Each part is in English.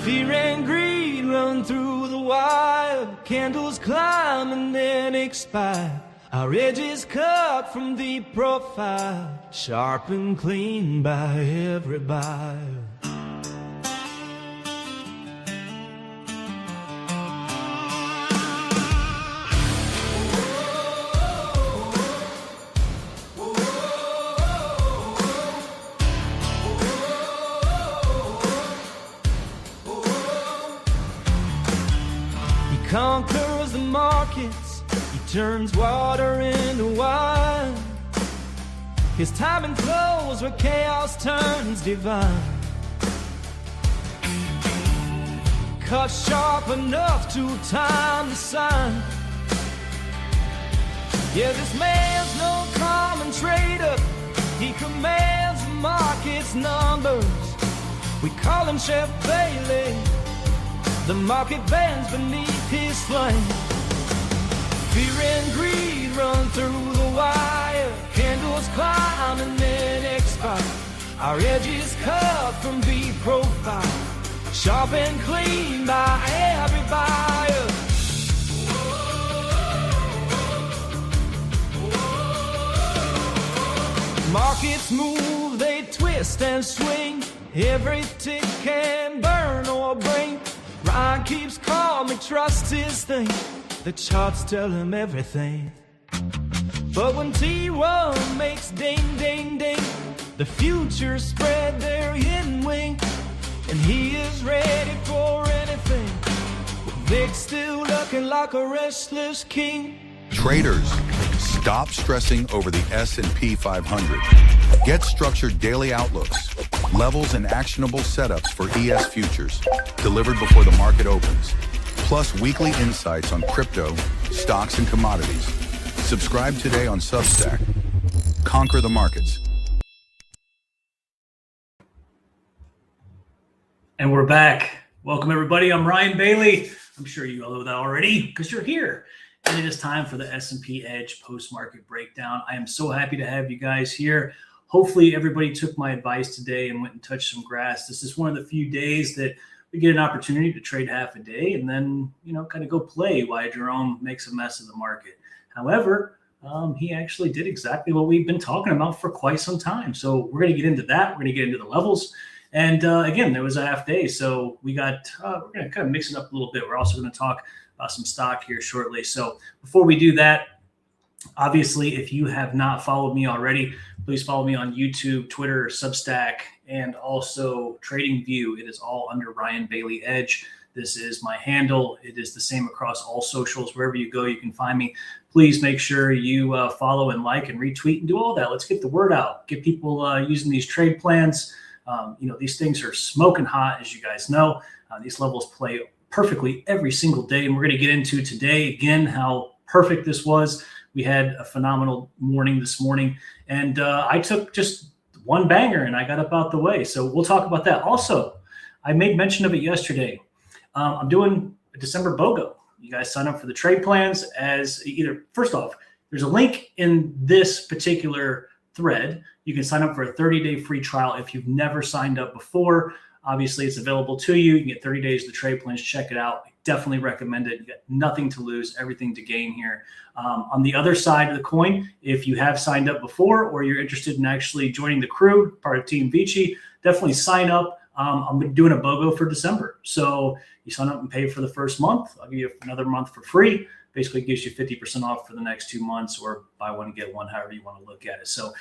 Fear and greed run through the wire. Candles climb and then expire. Our edges cut from the profile, sharp and clean by every buyer. Conquers the markets, he turns water into wine. His timing flows where chaos turns divine. Cut sharp enough to time the sign. Yeah, this man's no common trader. He commands the market's numbers. We call him Chef Bailey. The market bends beneath his flame. Fear and greed run through the wire. Candles climb and then expire. Our edges cut from the profile, sharp and clean by every buyer. Markets move, they twist and swing. Every tick can burn or bring. Ryan keeps calm, he trusts his thing. The charts tell him everything. But when T1 makes ding, ding, ding, the futures spread their hidden wing. And he is ready for anything. Vic's still looking like a restless king. Traders, stop stressing over the S&P 500. Get structured daily outlooks, levels and actionable setups for ES futures, delivered before the market opens, plus weekly insights on crypto, stocks, and commodities. Subscribe today on Substack. Conquer the markets. And we're back. Welcome, everybody. I'm Ryan Bailey. I'm sure you all know that already because you're here. And it is time for the S&P Edge post-market breakdown. I am so happy to have you guys here. Hopefully everybody took my advice today and went and touched some grass. This is one of the few days that we get an opportunity to trade half a day and then, kind of go play while Jerome makes a mess of the market. However, he actually did exactly what we've been talking about for quite some time. So we're going to get into that. We're going to get into the levels. And again, there was a half day. So we're going to kind of mix it up a little bit. We're also going to talk about some stock here shortly. So before we do that, obviously, if you have not followed me already, please follow me on YouTube, Twitter, Substack, and also TradingView. It is all under Ryan Bailey Edge. This is my handle. It is the same across all socials. Wherever you go, you can find me. Please make sure you follow and like and retweet and do all that. Let's get the word out. Get people using these trade plans. These things are smoking hot, as you guys know. These levels play perfectly every single day. And we're going to get into today, again, how perfect this was. We had a phenomenal morning this morning, and I took just one banger and I got up out the way. So we'll talk about that. Also, I made mention of it yesterday. I'm doing a December BOGO. You guys sign up for the trade plans as either, first off, there's a link in this particular thread. You can sign up for a 30-day free trial if you've never signed up before. Obviously, it's available to you. You can get 30 days of the trade plans. Check it out. I definitely recommend it. You got nothing to lose, everything to gain here. On the other side of the coin, if you have signed up before or you're interested in actually joining the crew, part of Team Vici, definitely sign up. I'm doing a BOGO for December. So you sign up and pay for the first month. I'll give you another month for free. Basically gives you 50% off for the next 2 months, or buy one, get one, however you want to look at it. So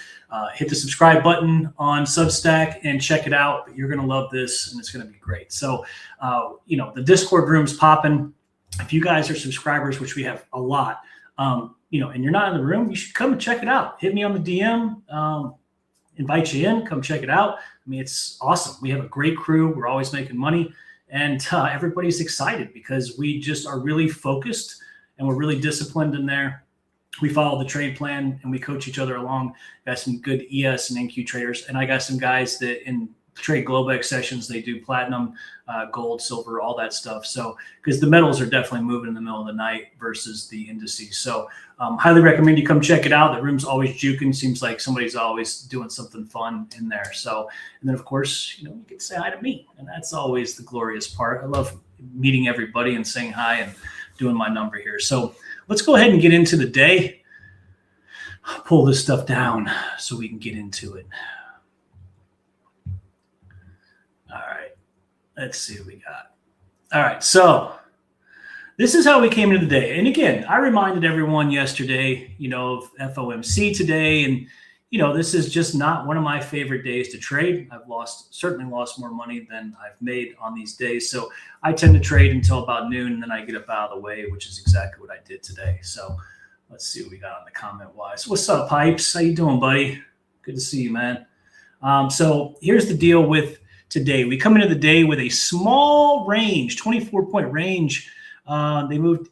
hit the subscribe button on Substack and check it out. You're going to love this, and it's going to be great. So, the Discord room's popping. If you guys are subscribers, which we have a lot, and you're not in the room, you should come and check it out. Hit me on the DM, invite you in, come check it out. I mean, it's awesome. We have a great crew. We're always making money, and everybody's excited because we just are really focused and we're really disciplined in there. We follow the trade plan and we coach each other along. Got some good ES and NQ traders, and I got some guys that in trade Globex sessions. They do platinum, gold, silver, all that stuff. So because the metals are definitely moving in the middle of the night versus the indices. So highly recommend you come check it out. The room's always juking. Seems like somebody's always doing something fun in there. So, and then of course, you get to say hi to me, and that's always the glorious part. I love meeting everybody and saying hi and doing my number here. So let's go ahead and get into the day. I'll pull this stuff down so we can get into it. All right, let's see what we got. All right, so this is how we came into the day. And again, I reminded everyone yesterday, of FOMC today. And, this is just not one of my favorite days to trade. I've certainly lost more money than I've made on these days. So I tend to trade until about noon, and then I get up out of the way, which is exactly what I did today. So let's see what we got on the comment wise. What's up, Pipes? How you doing, buddy? Good to see you, man. So here's the deal with today. We come into the day with a small range, 24-point range. They moved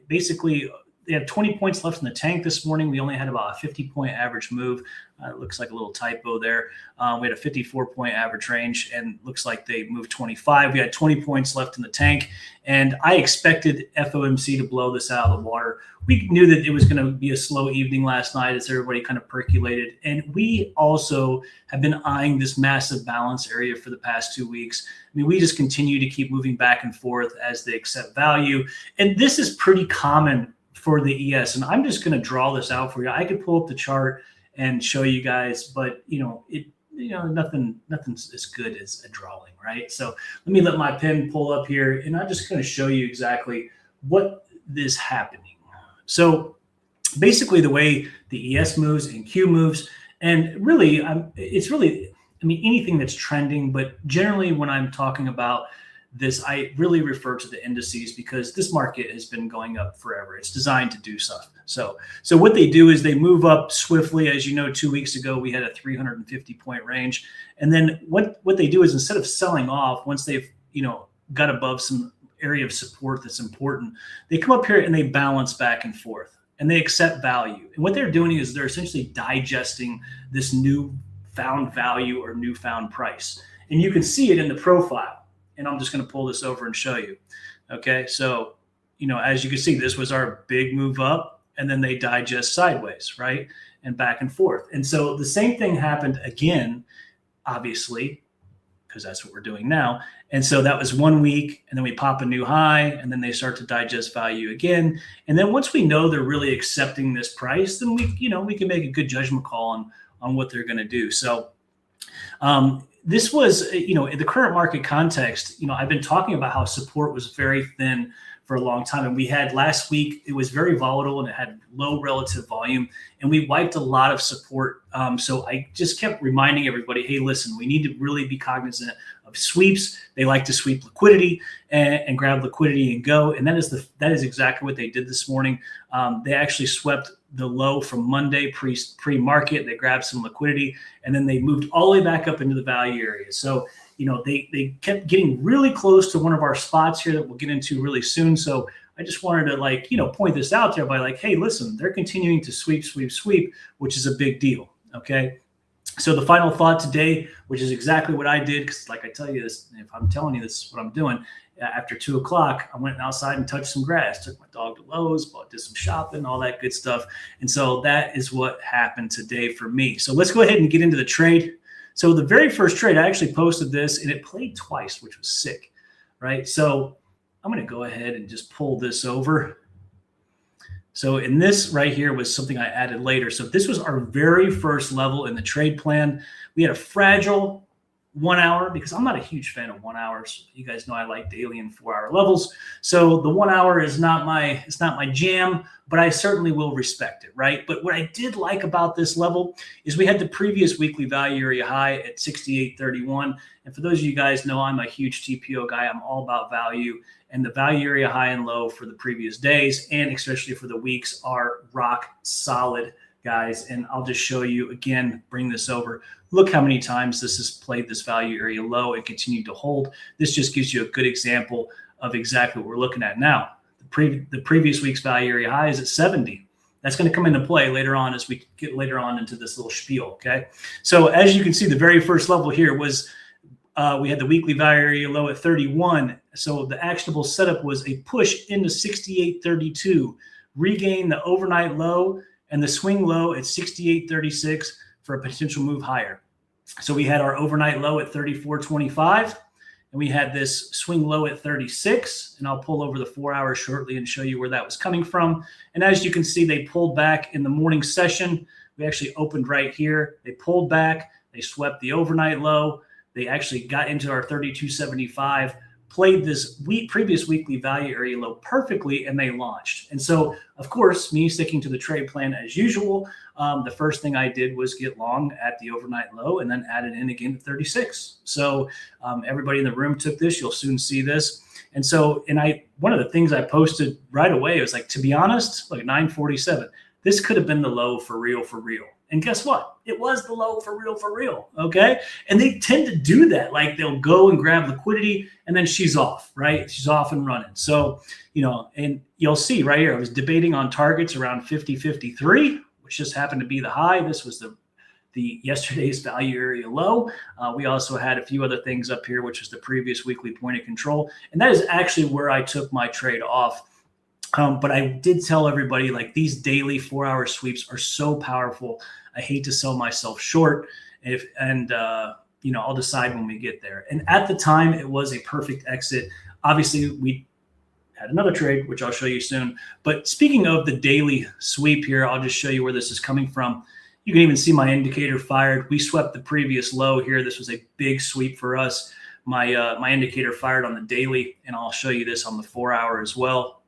basically. They have 20 points left in the tank this morning. We only had about a 50-point average move. It looks like a little typo there. We had a 54-point average range, and looks like they moved 25. We had 20 points left in the tank, and I expected FOMC to blow this out of the water. We knew that it was going to be a slow evening last night as everybody kind of percolated, and we also have been eyeing this massive balance area for the past 2 weeks. I mean, we just continue to keep moving back and forth as they accept value, and this is pretty common for the ES. And I'm just going to draw this out for you. I could pull up the chart and show you guys, but nothing's as good as a drawing, right? So let me let my pen pull up here, and I'm just going to show you exactly what is happening. So basically the way the ES moves and Q moves, and really it's really, anything that's trending, but generally when I'm talking about this, I really refer to the indices because this market has been going up forever. It's designed to do stuff. So what they do is they move up swiftly. As you know, 2 weeks ago, we had a 350-point range. And then what they do is instead of selling off, once they've, got above some area of support that's important, they come up here and they balance back and forth and they accept value. And what they're doing is they're essentially digesting this newfound value or newfound price. And you can see it in the profile. And I'm just going to pull this over and show you. Okay, so, as you can see, this was our big move up, and then they digest sideways, right? And back and forth. And so the same thing happened again, obviously, because that's what we're doing now. And so that was 1 week, and then we pop a new high, and then they start to digest value again. And then once we know they're really accepting this price, then we can make a good judgment call on what they're going to do. So, this was, in the current market context, I've been talking about how support was very thin for a long time. And we had last week, it was very volatile and it had low relative volume, and we wiped a lot of support. So I just kept reminding everybody, hey, listen, we need to really be cognizant of sweeps. They like to sweep liquidity and grab liquidity and go. And that is exactly what they did this morning. They actually swept the low from Monday pre-market. They grabbed some liquidity, and then they moved all the way back up into the value area. So, they kept getting really close to one of our spots here that we'll get into really soon. So I just wanted to point this out there by hey, listen, they're continuing to sweep, which is a big deal. Okay. So the final thought today, which is exactly what I did, because like I tell you this, if I'm telling you this is what I'm doing, after 2 o'clock, I went outside and touched some grass, took my dog to Lowe's, did some shopping, all that good stuff. And so that is what happened today for me. So let's go ahead and get into the trade. So the very first trade, I actually posted this and it played twice, which was sick, right? So I'm going to go ahead and just pull this over. So in this right here was something I added later. So this was our very first level in the trade plan. We had a fragile 1 hour because I'm not a huge fan of 1 hours. You guys know I like daily and 4 hour levels. So the 1 hour is not my jam, but I certainly will respect it, right? But what I did like about this level is we had the previous weekly value area high at 68.31. And for those of you guys know, I'm a huge TPO guy. I'm all about value, and the value area high and low for the previous days, and especially for the weeks, are rock solid, guys. And I'll just show you again, bring this over. Look how many times this has played this value area low and continued to hold. This just gives you a good example of exactly what we're looking at now. The previous week's value area high is at 70. That's going to come into play later on as we get later on into this little spiel, okay? So as you can see, the very first level here was we had the weekly value area low at 31. So the actionable setup was a push into 68.32, regain the overnight low and the swing low at 68.36 for a potential move higher. So we had our overnight low at 34.25, and we had this swing low at 36. And I'll pull over the 4 hours shortly and show you where that was coming from. And as you can see, they pulled back in the morning session. We actually opened right here. They pulled back. They swept the overnight low. They actually got into our 32.75, played this previous weekly value area low perfectly, and they launched. And so, of course, me sticking to the trade plan as usual, the first thing I did was get long at the overnight low and then added in again to 36. So everybody in the room took this. You'll soon see this. And so, one of the things I posted right away was like, to be honest, like 947, this could have been the low for real, for real. And guess what? It was the low for real, for real. Okay. And they tend to do that. Like they'll go and grab liquidity and then she's off, right? She's off and running. So, and you'll see right here, I was debating on targets around 50.53, which just happened to be the high. This was the yesterday's value area low. We also had a few other things up here, which is the previous weekly point of control. And that is actually where I took my trade off. But I did tell everybody, like, these daily 4-hour sweeps are so powerful. I hate to sell myself short, I'll decide when we get there. And at the time, it was a perfect exit. Obviously, we had another trade, which I'll show you soon. But speaking of the daily sweep here, I'll just show you where this is coming from. You can even see my indicator fired. We swept the previous low here. This was a big sweep for us. My indicator fired on the daily, and I'll show you this on the 4-hour as well.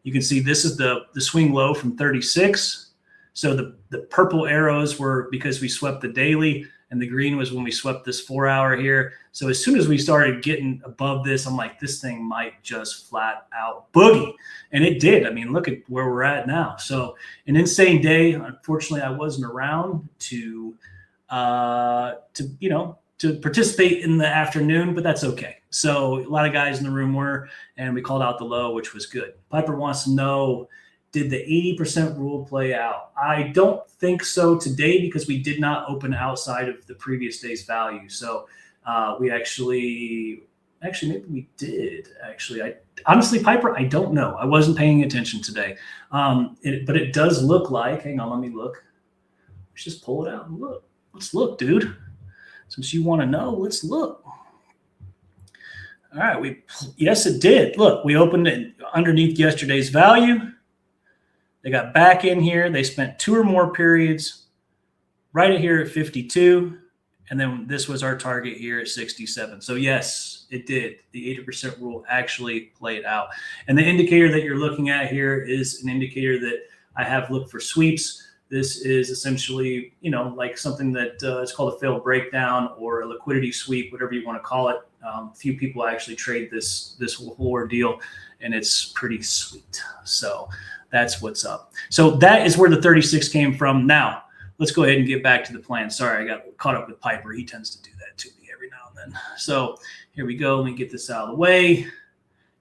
You can see this is the swing low from 36. So the purple arrows were because we swept the daily, and the green was when we swept this 4-hour here. So as soon as we started getting above this, I'm like, this thing might just flat out boogie. And it did. I mean, look at where we're at now. So an insane day. Unfortunately, I wasn't around to participate in the afternoon, but that's okay. So a lot of guys in the room were, and we called out the low, which was good. Piper wants to know, did the 80% rule play out? I don't think so today because we did not open outside of the previous day's value. So we actually maybe we did actually. Honestly, Piper, I don't know. I wasn't paying attention today. But it does look like, hang on, let me look. Let's just pull it out and look. Let's look, dude. Since you want to know, let's look. All right, yes, it did. Look, we opened it underneath yesterday's value. They got back in here. They spent 2 or more periods right here at 52. And then this was our target here at 67. So yes, it did. The 80% rule actually played out. And the indicator that you're looking at here is an indicator that I have looked for sweeps. This is essentially, like something that is called a failed breakdown or a liquidity sweep, whatever you want to call it. Few people actually trade this whole ordeal, and it's pretty sweet. So that's what's up. So that is where the 36 came from. Now, let's go ahead and get back to the plan. Sorry, I got caught up with Piper. He tends to do that to me every now and then. So here we go. Let me get this out of the way.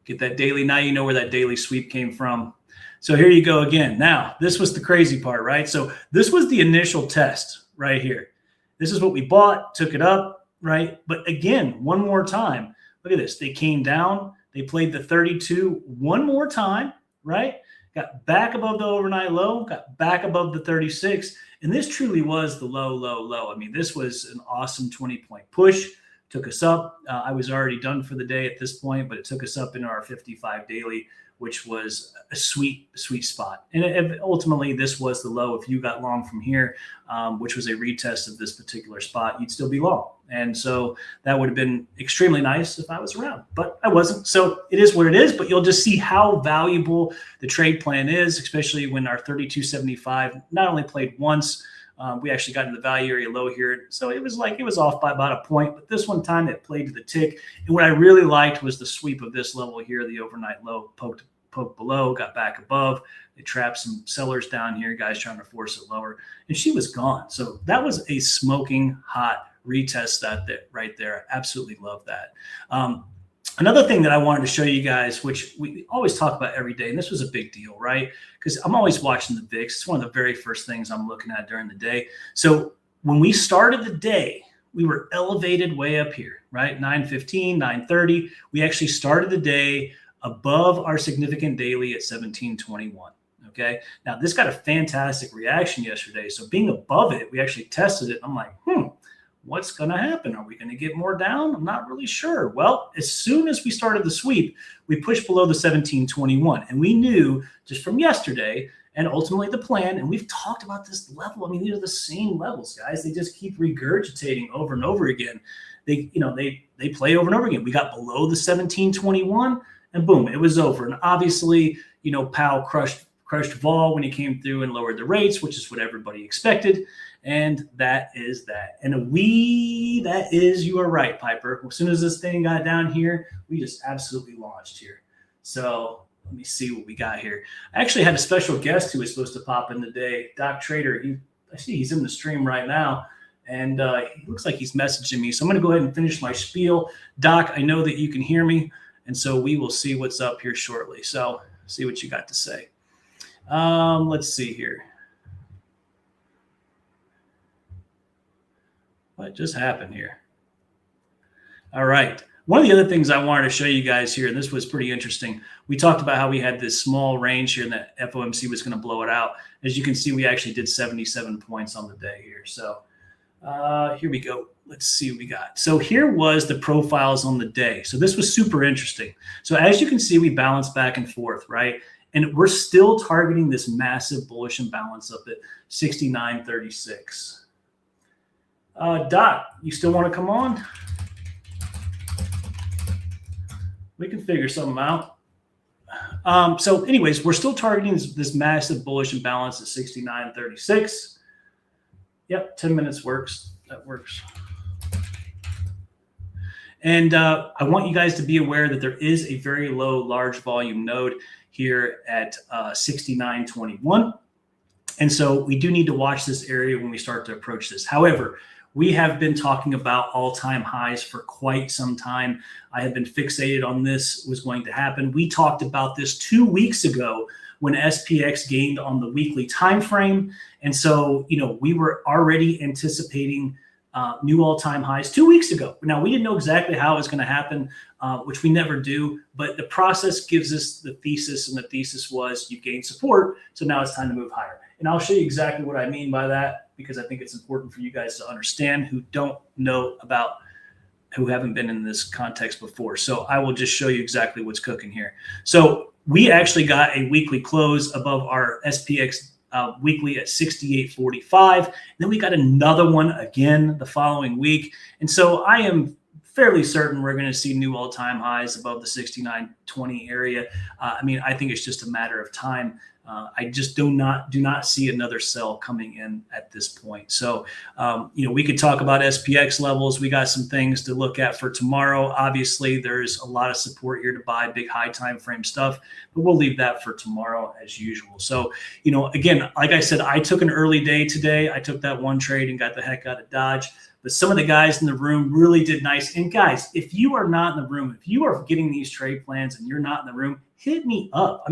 Get that daily. Now you know where that daily sweep came from. So here you go again. Now, this was the crazy part, right? So this was the initial test right here. This is what we bought, took it up, right? But again, one more time, look at this. They came down. They played the 32 one more time, right? Got back above the overnight low, got back above the 36. And this truly was the low, low, low. I mean, this was an awesome 20-point push. Took us up. I was already done for the day at this point, but it took us up into our 55 daily, which was a sweet, sweet spot. And ultimately, this was the low. If you got long from here, which was a retest of this particular spot, you'd still be long. And so that would have been extremely nice if I was around, but I wasn't. So it is what it is, but you'll just see how valuable the trade plan is, especially when our 32.75 not only played once, we actually got into the value area low here. So it was off by about a point, but this one time it played to the tick. And what I really liked was the sweep of this level here, the overnight low poked below, got back above. They trapped some sellers down here, guys trying to force it lower, and she was gone. So that was a smoking hot retest right there. I absolutely love that. Another thing that I wanted to show you guys, which we always talk about every day, and this was a big deal, right? Because I'm always watching the VIX. It's one of the very first things I'm looking at during the day. So when we started the day, we were elevated way up here, right? 9:15, 9:30. We actually started the day above our significant daily at 1721. Okay. Now this got a fantastic reaction yesterday. So being above it, we actually tested it. I'm like, what's going to happen? Are we going to get more down? I'm not really sure. Well, as soon as we started the sweep, we pushed below the 1721, and we knew just from yesterday and ultimately the plan, and we've talked about this level. I mean, these are the same levels, guys. They just keep regurgitating over and over again. They play over and over again. We got below the 1721 and boom, it was over. And obviously, Powell crushed vol when he came through and lowered the rates, which is what everybody expected. And that is that. And you are right, Piper. As soon as this thing got down here, we just absolutely launched here. So let me see what we got here. I actually had a special guest who was supposed to pop in today, Doc Trader. I see he's in the stream right now. And he looks like he's messaging me. So I'm going to go ahead and finish my spiel. Doc, I know that you can hear me. And so we will see what's up here shortly. So see what you got to say. Let's see here. What just happened here? All right. One of the other things I wanted to show you guys here, and this was pretty interesting. We talked about how we had this small range here and that FOMC was going to blow it out. As you can see, we actually did 77 points on the day here. So here we go. Let's see what we got. So here was the profiles on the day. So this was super interesting. So as you can see, we bounced back and forth, right? And we're still targeting this massive bullish imbalance up at 69.36. Doc, you still want to come on? We can figure something out. So anyways, we're still targeting this massive bullish imbalance at 69.36. Yep, 10 minutes works. That works. And I want you guys to be aware that there is a very low large volume node here at 69.21. And so we do need to watch this area when we start to approach this. However, we have been talking about all-time highs for quite some time. I have been fixated on this was going to happen. We talked about this 2 weeks ago when SPX gained on the weekly time frame. And so, we were already anticipating new all-time highs 2 weeks ago. Now, we didn't know exactly how it was going to happen, which we never do, but the process gives us the thesis, and the thesis was you gain support, so now it's time to move higher. And I'll show you exactly what I mean by that, because I think it's important for you guys to understand who haven't been in this context before. So I will just show you exactly what's cooking here. So we actually got a weekly close above our SPX weekly at 68.45. And then we got another one again the following week. And so I am fairly certain we're going to see new all-time highs above the 69.20 area. I think it's just a matter of time. I just do not see another sell coming in at this point. So, we could talk about SPX levels. We got some things to look at for tomorrow. Obviously, there's a lot of support here to buy big high time frame stuff, but we'll leave that for tomorrow as usual. So, again, like I said, I took an early day today. I took that one trade and got the heck out of Dodge. But some of the guys in the room really did nice. And guys, if you are not in the room, if you are getting these trade plans and you're not in the room, hit me up.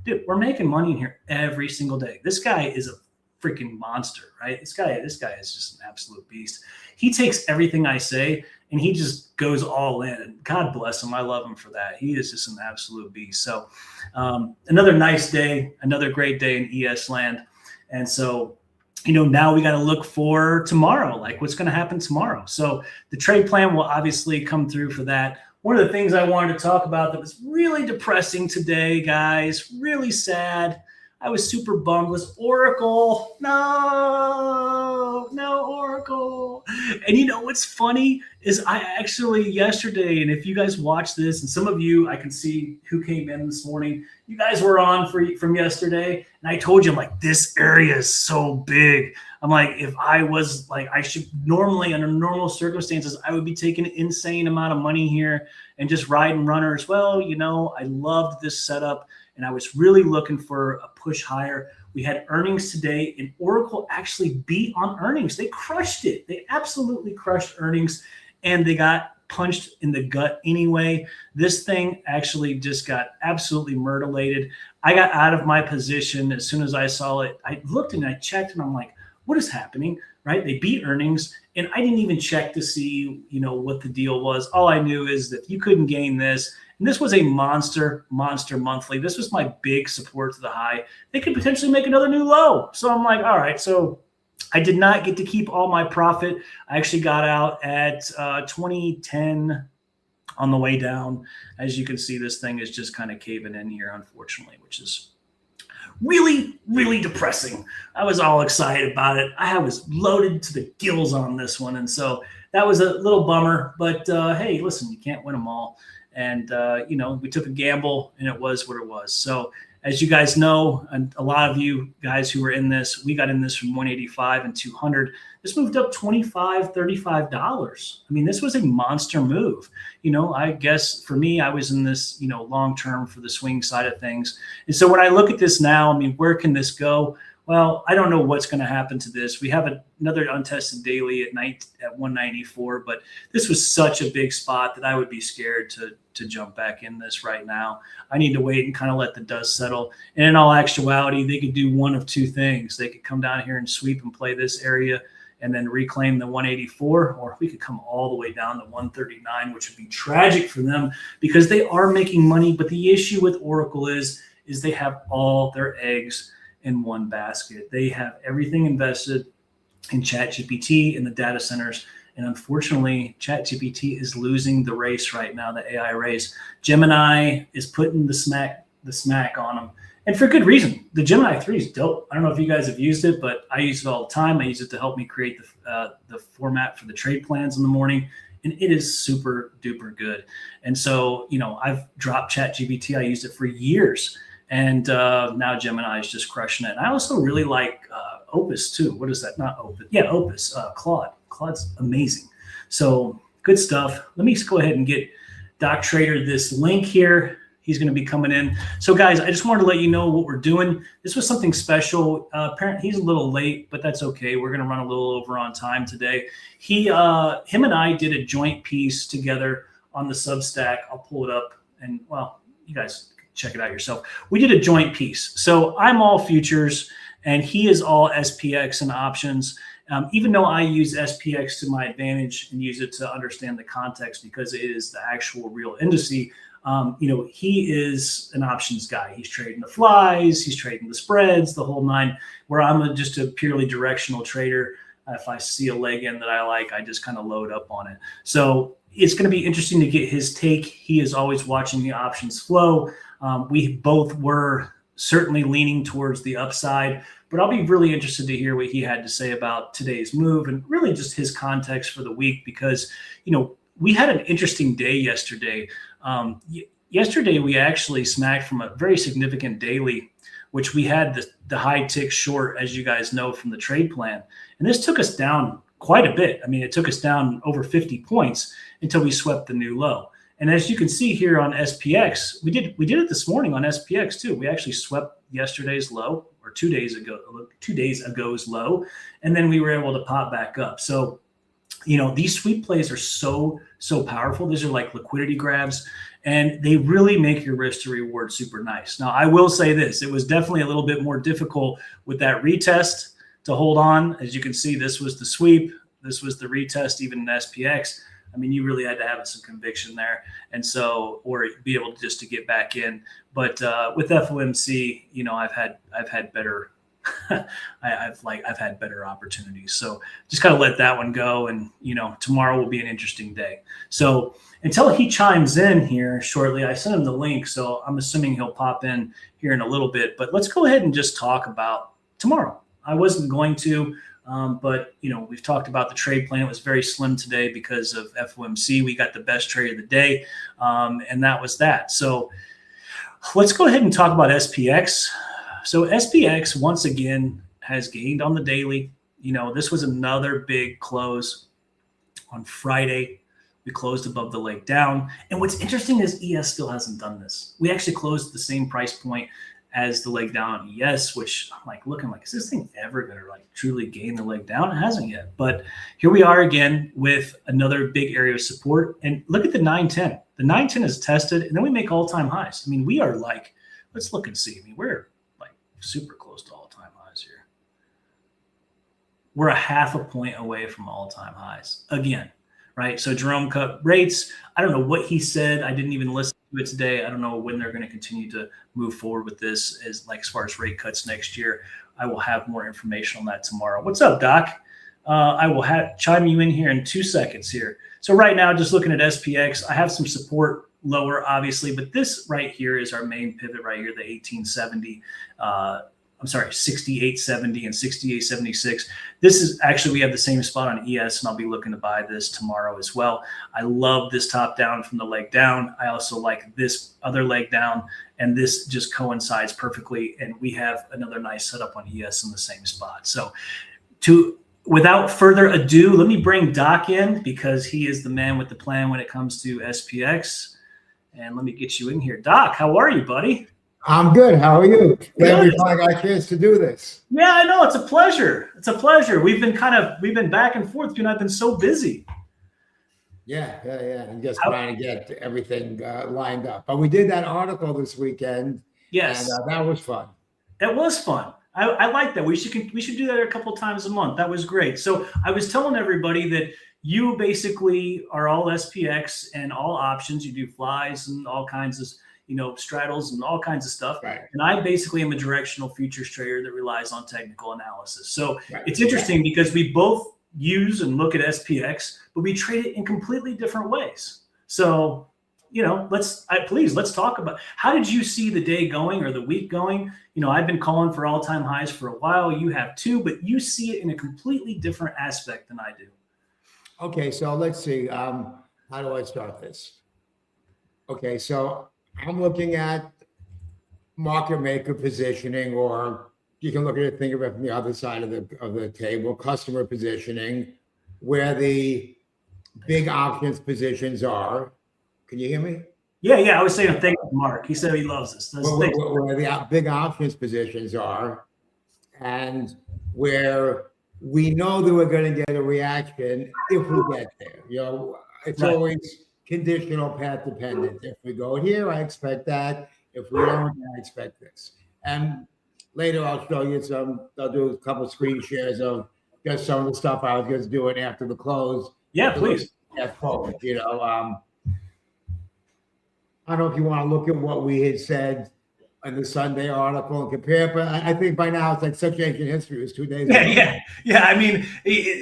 Dude, we're making money in here every single day. This guy is a freaking monster, right? This guy is just an absolute beast. He takes everything I say and he just goes all in. God bless him. I love him for that. He is just an absolute beast. So another nice day, another great day in ES land. And so, now we got to look for tomorrow, like what's going to happen tomorrow. So the trade plan will obviously come through for that. One of the things I wanted to talk about that was really depressing today, guys, really sad. I was super bummed was orcl. No orcl. And what's funny is I actually yesterday, and if you guys watch this, and some of you, I can see who came in this morning, you guys were on from yesterday. And I told you, I'm like, this area is so big. I'm like, if I was like, I should normally under normal circumstances, I would be taking an insane amount of money here and just riding runners. Well, I loved this setup and I was really looking for a push higher. We had earnings today and orcl actually beat on earnings. They crushed it. They absolutely crushed earnings and they got punched in the gut anyway. This thing actually just got absolutely murderlated. I got out of my position as soon as I saw it. I looked and I checked and I'm like, what is happening, right? They beat earnings, and I didn't even check to see, what the deal was. All I knew is that you couldn't gain this. And this was a monster monthly. This was my big support to the high. They could potentially make another new low. So I'm like, all right. So I did not get to keep all my profit. I actually got out at 2010 on the way down. As you can see, this thing is just kind of caving in here, unfortunately, which is really, really depressing. I was all excited about it. I was loaded to the gills on this one. And so that was a little bummer. But hey, listen, you can't win them all. And, we took a gamble, and it was what it was. So as you guys know, and a lot of you guys who were in this, we got in this from 185 and 200. This moved up $25, $35. I mean, this was a monster move. I guess for me, I was in this, long-term for the swing side of things. And so when I look at this now, I mean, where can this go? Well, I don't know what's going to happen to this. We have another untested daily at 194, but this was such a big spot that I would be scared to jump back in this right now. I need to wait and kind of let the dust settle. And in all actuality, they could do one of two things. They could come down here and sweep and play this area and then reclaim the 184, or we could come all the way down to 139, which would be tragic for them because they are making money. But the issue with Oracle is they have all their eggs in one basket. They have everything invested in ChatGPT in the data centers. And unfortunately, ChatGPT is losing the race right now, the AI race. Gemini is putting the smack on them. And for good reason. The Gemini 3 is dope. I don't know if you guys have used it, but I use it all the time. I use it to help me create the format for the trade plans in the morning. And it is super duper good. And so, I've dropped ChatGPT. I used it for years. And now Gemini is just crushing it. And I also really like Opus too. What is that? Not Opus. Yeah, Opus. Claude. Claude's amazing. So good stuff. Let me just go ahead and get Doc Trader this link here. He's going to be coming in. So guys, I just wanted to let you know what we're doing. This was something special. Apparently he's a little late, but that's okay. We're going to run a little over on time today. Him and I did a joint piece together on the Substack. I'll pull it up and you guys check it out yourself. We did a joint piece. So I'm all futures and he is all SPX and options. Even though I use SPX to my advantage and use it to understand the context because it is the actual real indice, he is an options guy. He's trading the flies, he's trading the spreads, the whole nine, where I'm just a purely directional trader. If I see a leg in that I like, I just kind of load up on it. So it's going to be interesting to get his take. He is always watching the options flow. We both were certainly leaning towards the upside, but I'll be really interested to hear what he had to say about today's move and really just his context for the week because, we had an interesting day yesterday. Yesterday, we actually smacked from a very significant daily, which we had the high tick short, as you guys know, from the trade plan. And this took us down quite a bit. I mean, it took us down over 50 points until we swept the new low. And as you can see here on SPX, we did it this morning on SPX too. We actually swept yesterday's low or 2 days ago's low, and then we were able to pop back up. So, these sweep plays are so powerful. These are like liquidity grabs, and they really make your risk to reward super nice. Now, I will say this. It was definitely a little bit more difficult with that retest to hold on. As you can see, this was the sweep. This was the retest, even in SPX. I mean, you really had to have some conviction there. And so, or be able to get back in. But with FOMC, I've had better I've had better opportunities. So just kind of let that one go. And, tomorrow will be an interesting day. So until he chimes in here shortly, I sent him the link. So I'm assuming he'll pop in here in a little bit, but let's go ahead and just talk about tomorrow. I wasn't going to, but we've talked about the trade plan. It was very slim today because of FOMC. We got the best trade of the day. And that was that. So let's go ahead and talk about SPX. So SPX once again has gained on the daily. This was another big close on Friday. We closed above the leg down. And what's interesting is ES still hasn't done this. We actually closed at the same price point as the leg down on ES, which I'm looking like, is this thing ever going to truly gain the leg down? It hasn't yet. But here we are again with another big area of support. And look at the 910. The 910 is tested, and then we make all-time highs. I mean, we are let's look and see. I mean, we're super close to all-time highs here. we're a half a point away from all-time highs again, right? So Jerome cut rates. I don't know what he said. I didn't even listen to it today. I don't know when they're going to continue to move forward with this as far as rate cuts next year. I will have more information on that tomorrow. What's up, Doc? I will chime you in here in 2 seconds here. So right now, just looking at SPX, I have some support lower, obviously, but this right here is our main pivot right here, the 1870. 6870 and 6876. This is actually, we have the same spot on ES, and I'll be looking to buy this tomorrow as well. I love this top down from the leg down. I also like this other leg down, and this just coincides perfectly. And we have another nice setup on ES in the same spot. So without further ado, let me bring Doc in because he is the man with the plan when it comes to SPX. And let me get you in here. Doc, how are you, buddy? I'm good. How are you? Glad we finally got a chance to do this. Yeah, I know. It's a pleasure. It's a pleasure. We've been back and forth. You know, I've been so busy. Yeah. And just trying to get everything lined up. But we did that article this weekend. Yes. And that was fun. That was fun. I like that. We should do that a couple times a month. That was great. So I was telling everybody that you basically are all SPX and all options. You do flies and all kinds of straddles and all kinds of stuff. Right. And I basically am a directional futures trader that relies on technical analysis. So It's interesting because we both use and look at SPX, but we trade it in completely different ways. So, let's talk about, how did you see the day going or the week going? I've been calling for all-time highs for a while. You have too, but you see it in a completely different aspect than I do. Okay. So let's see. How do I start this? Okay. So I'm looking at market maker positioning, or you can look at it, think of it from the other side of the table, customer positioning, where the big options positions are. Can you hear me? Yeah. I was saying thank you, Mark. He said he loves us. Where the big options positions are, and where we know that we're going to get a reaction if we get there. It's always conditional, path dependent. If we go here, I expect that. If we don't, I expect this. And later I'll show you I'll do a couple of screen shares of just some of the stuff I was just doing after the close. Yeah, please. Forward, I don't know if you want to look at what we had said in the Sunday article and compare, but I think by now it's like such ancient history. It was 2 days ago. Yeah. I mean,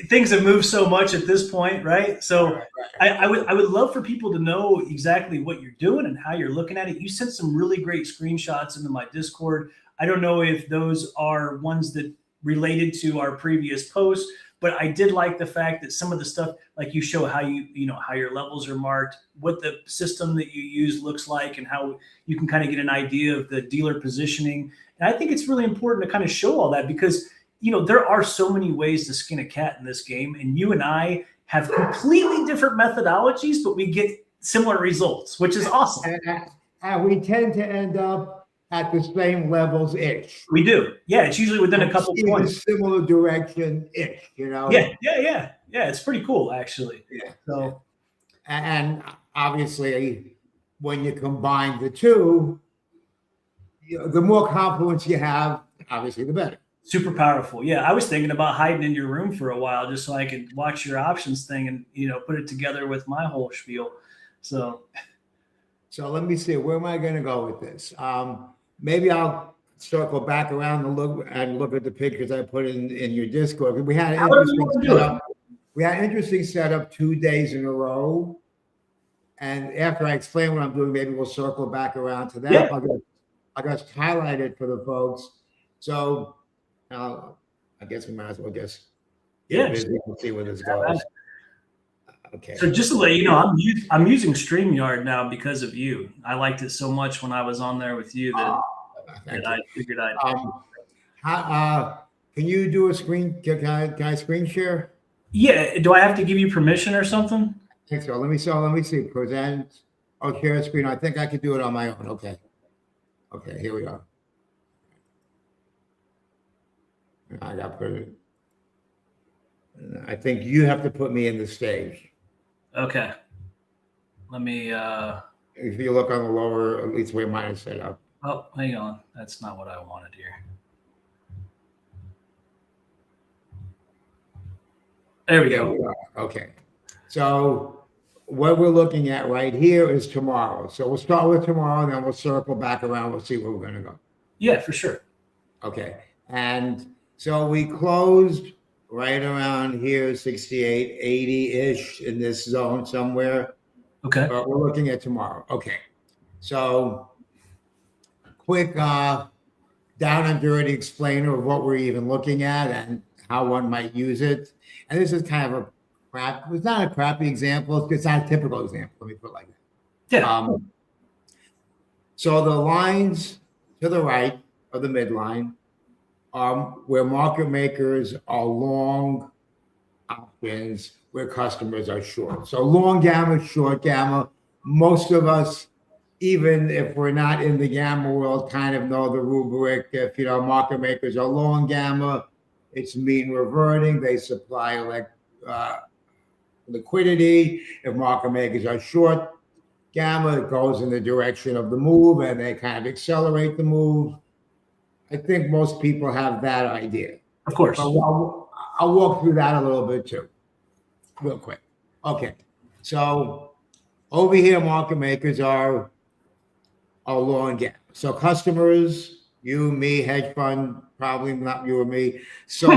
things have moved so much at this point, right? So right. I would love for people to know exactly what you're doing and how you're looking at it. You sent some really great screenshots into my Discord. I don't know if those are ones that related to our previous posts, but I did like the fact that some of the stuff, like you show how how your levels are marked, what the system that you use looks like, and how you can kind of get an idea of the dealer positioning. And I think it's really important to kind of show all that because, there are so many ways to skin a cat in this game. And you and I have completely different methodologies, but we get similar results, which is awesome. And we tend to end up at the same levels-ish. We do. Yeah, it's usually within a couple points. Similar direction-ish, Yeah, it's pretty cool, actually. Yeah. So, and obviously, when you combine the two, the more confluence you have, obviously, the better. Super powerful. Yeah, I was thinking about hiding in your room for a while just so I could watch your options thing and, put it together with my whole spiel. So let me see. Where am I going to go with this? Maybe I'll circle back around and look at the pictures I put in your Discord. We had an interesting setup 2 days in a row. And after I explain what I'm doing, maybe we'll circle back around to that. Yeah. I'll just highlight it for the folks. So I guess we might as well just see where this goes. Okay. So just to let you know, I'm using StreamYard now because of you. I liked it so much when I was on there with you that I figured I'd. Can you do a screen? Can I screen share? Yeah. Do I have to give you permission or something? I think so. Let me see. Present. Oh, share screen. I think I could do it on my own. Okay. Here we are. I got put it. I think you have to put me in the stage. Okay. Let me if you look on the lower, at least where mine is set up. Oh, hang on. That's not what I wanted here. There we Yeah, go. we are. Okay. So what we're looking at right here is tomorrow. So we'll start with tomorrow, and then we'll circle back around. We'll see where we're going to go. Yeah, for sure. Okay. And so we closed right around here, 68, 80-ish in this zone somewhere. Okay. But we're looking at tomorrow. Okay. So quick down and dirty explainer of what we're even looking at and how one might use it. And this is kind of it's not a crappy example. It's not a typical example. Let me put it like that. Yeah. So the lines to the right of the midline are where market makers are long options, where customers are short. So long gamma, short gamma. Most of us, even if we're not in the gamma world, kind of know the rubric. If market makers are long gamma, it's mean reverting. They supply liquidity. If market makers are short gamma, it goes in the direction of the move, and they kind of accelerate the move. I think most people have that idea. Of course. But I'll walk through that a little bit too, real quick. Okay, so over here, market makers are long gamma. So customers, you, me, hedge fund, probably not you or me. So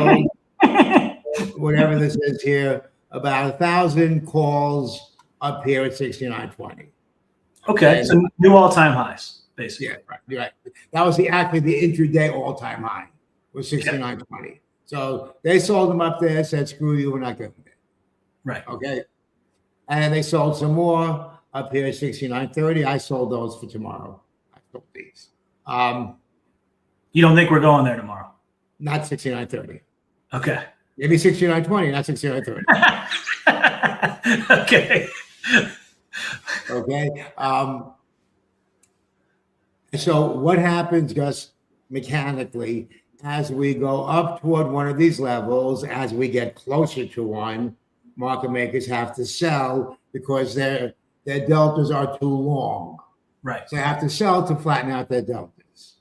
whatever this is here, about 1,000 calls up here at 69.20. Okay, so new all-time highs, basically. Yeah, right. You're right. That was actually the intraday all-time high was 69.20. So they sold them up there, said, screw you, we're not getting it. Right. Okay. And they sold some more up here at 69.30. I sold those for tomorrow. I sold these. You don't think we're going there tomorrow? Not 69.30. Okay. Maybe 69.20, not 69.30. Okay. Okay. So what happens just mechanically as we go up toward one of these levels, as we get closer to one, market makers have to sell because their deltas are too long. Right. So they have to sell to flatten out their deltas.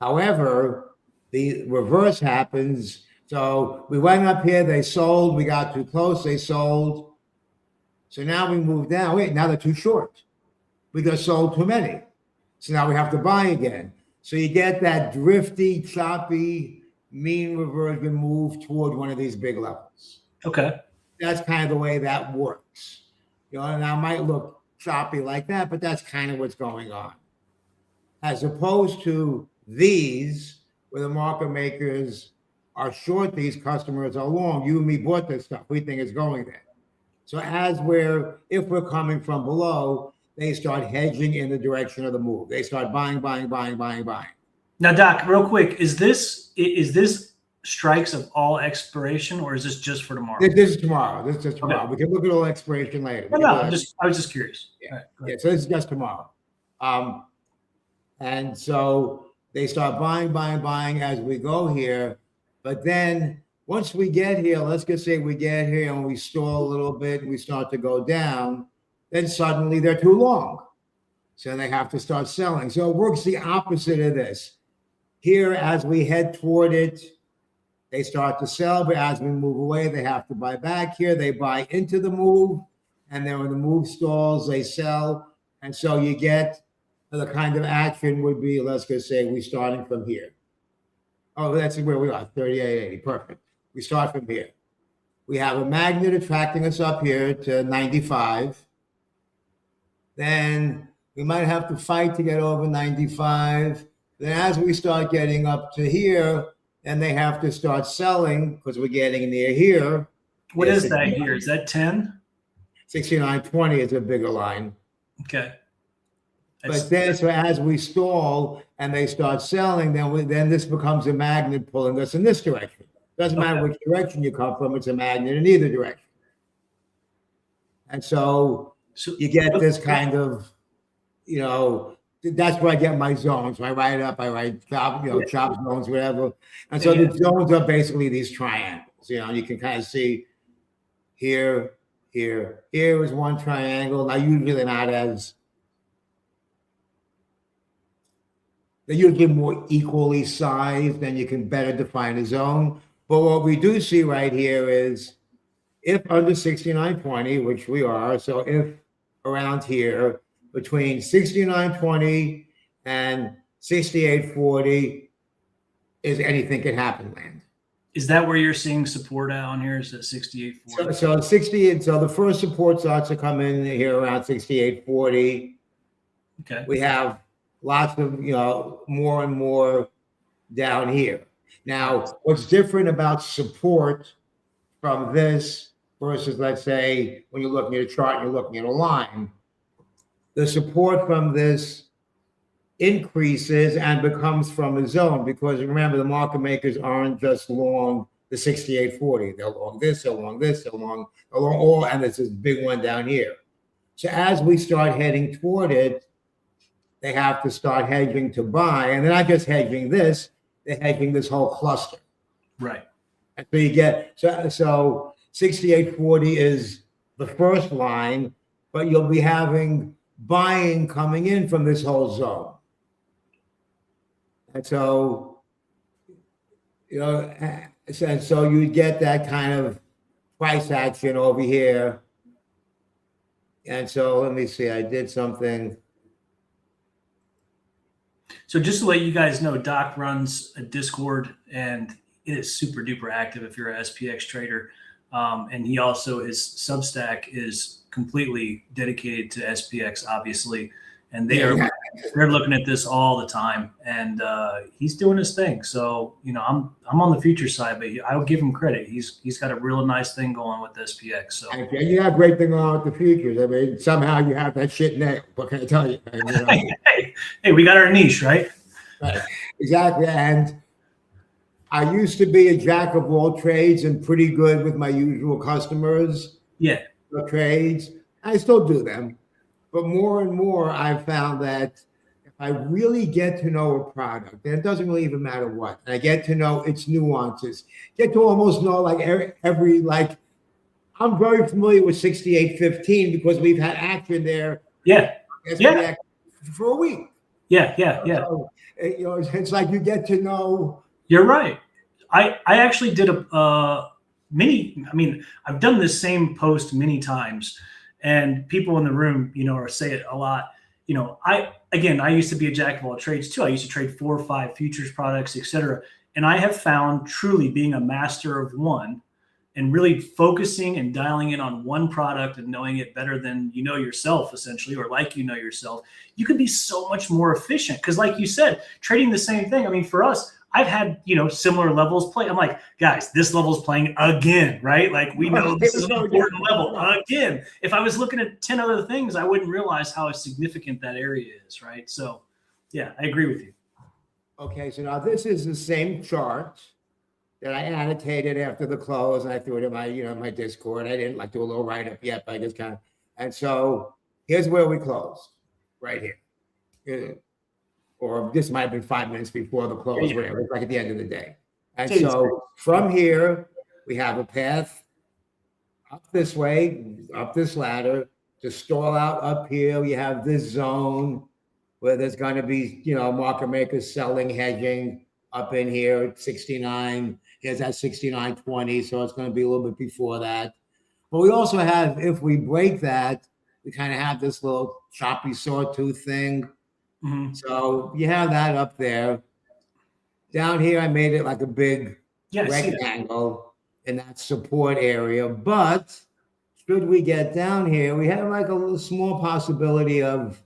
However, the reverse happens. So we went up here, they sold, we got too close, they sold. So now we move down. Wait, now they're too short. We just sold too many. So now we have to buy again. So you get that drifty, choppy, mean reversion move toward one of these big levels. Okay. That's kind of the way that works. And that might look choppy like that, but that's kind of what's going on. As opposed to these, where the market makers are short, these customers are long. You and me bought this stuff. We think it's going there. So if we're coming from below, they start hedging in the direction of the move. They start buying. Now, Doc, real quick, is this strikes of all expiration, or is this just for tomorrow? This is tomorrow. This is just tomorrow. Okay. We can look at all expiration later. No, I was just curious. Yeah. Right, Yeah. So this is just tomorrow. And so they start buying as we go here. But then once we get here, let's just say we get here and we stall a little bit and we start to go down, then suddenly they're too long. So they have to start selling. So it works the opposite of this. Here, as we head toward it, they start to sell, but as we move away, they have to buy back here. They buy into the move, and then when the move stalls, they sell. And so you get the kind of action would be, let's just say we're starting from here. Oh, that's where we are, 38.80, perfect. We start from here. We have a magnet attracting us up here to 95. Then we might have to fight to get over 95. Then as we start getting up to here, then they have to start selling because we're getting near here. What is that here? Is that 10? 69.20 is a bigger line. Okay. But then, so as we stall and they start selling, then this becomes a magnet pulling us in this direction. Doesn't matter which direction you come from, it's a magnet in either direction. And so you get this kind of, that's where I get my zones. I write it up, I write chop zones, whatever. And so the zones are basically these triangles. You can kind of see here is one triangle. Now usually they're usually more equally sized, and you can better define a zone. But what we do see right here is if under 69.20, which we are, so if around here between 69.20 and 68.40 is anything can happen land. Is that where you're seeing support out on here? Is it 68.40? So 68. So the first support starts to come in here around 68.40. Okay. We have lots of more and more down here. Now, what's different about support from this versus, let's say, when you're looking at a chart and you're looking at a line, the support from this increases and becomes from a zone, because remember, the market makers aren't just long the 68.40. They're long this, they're long this, they're long all, and there's this big one down here. So as we start heading toward it, they have to start hedging to buy, and they're not just hedging this, they're hedging this whole cluster. Right. And so you get, so 68.40 is the first line, but you'll be having buying coming in from this whole zone. And so, so you get that kind of price action over here. And so let me see, I did something. So just to let you guys know, Doc runs a Discord, and it is super duper active if you're a SPX trader. And he also, his Substack is completely dedicated to SPX, obviously. And they're looking at this all the time, and he's doing his thing. So, I'm on the future side, but I'll give him credit. He's got a real nice thing going with SPX. So you have a great thing on with the futures. I mean, somehow you have that shit nailed. What can I tell you? Hey, we got our niche, right? Right. Exactly. And I used to be a jack of all trades and pretty good with my usual customers. Yeah. The trades. I still do them. But more and more, I've found that if I really get to know a product, and it doesn't really even matter what, and I get to know its nuances, get to almost know like every I'm very familiar with 68.15 because we've had action there. Yeah. For a week. Yeah. So, it's like you get to know. You're right. I actually did I've done this same post many times. And people in the room, or say it a lot. I used to be a jack of all trades too. I used to trade 4 or 5 futures products, et cetera. And I have found truly being a master of one and really focusing and dialing in on one product and knowing it better than yourself, essentially, or like yourself, you can be so much more efficient. Because like you said, trading the same thing. I mean, for us, I've had, similar levels play. I'm like, guys, this level's playing again, right? Like, we know this is an important level again. If I was looking at 10 other things, I wouldn't realize how significant that area is, right? So, yeah, I agree with you. Okay, so now this is the same chart that I annotated after the close, and I threw it in my, my Discord. I didn't do a little write-up yet, but I just kind of, and so here's where we closed, right here. Or this might have been 5 minutes before the close, whatever. It's like at the end of the day. And so from here, we have a path up this way, up this ladder, to stall out up here. We have this zone where there's going to be, market makers selling, hedging up in here at 69. Here's that 69.20, so it's going to be a little bit before that. But we also have, if we break that, we kind of have this little choppy sawtooth thing. Mm-hmm. So you have that up there. Down here, I made it like a big rectangle in that support area. But should we get down here, we have like a little small possibility of,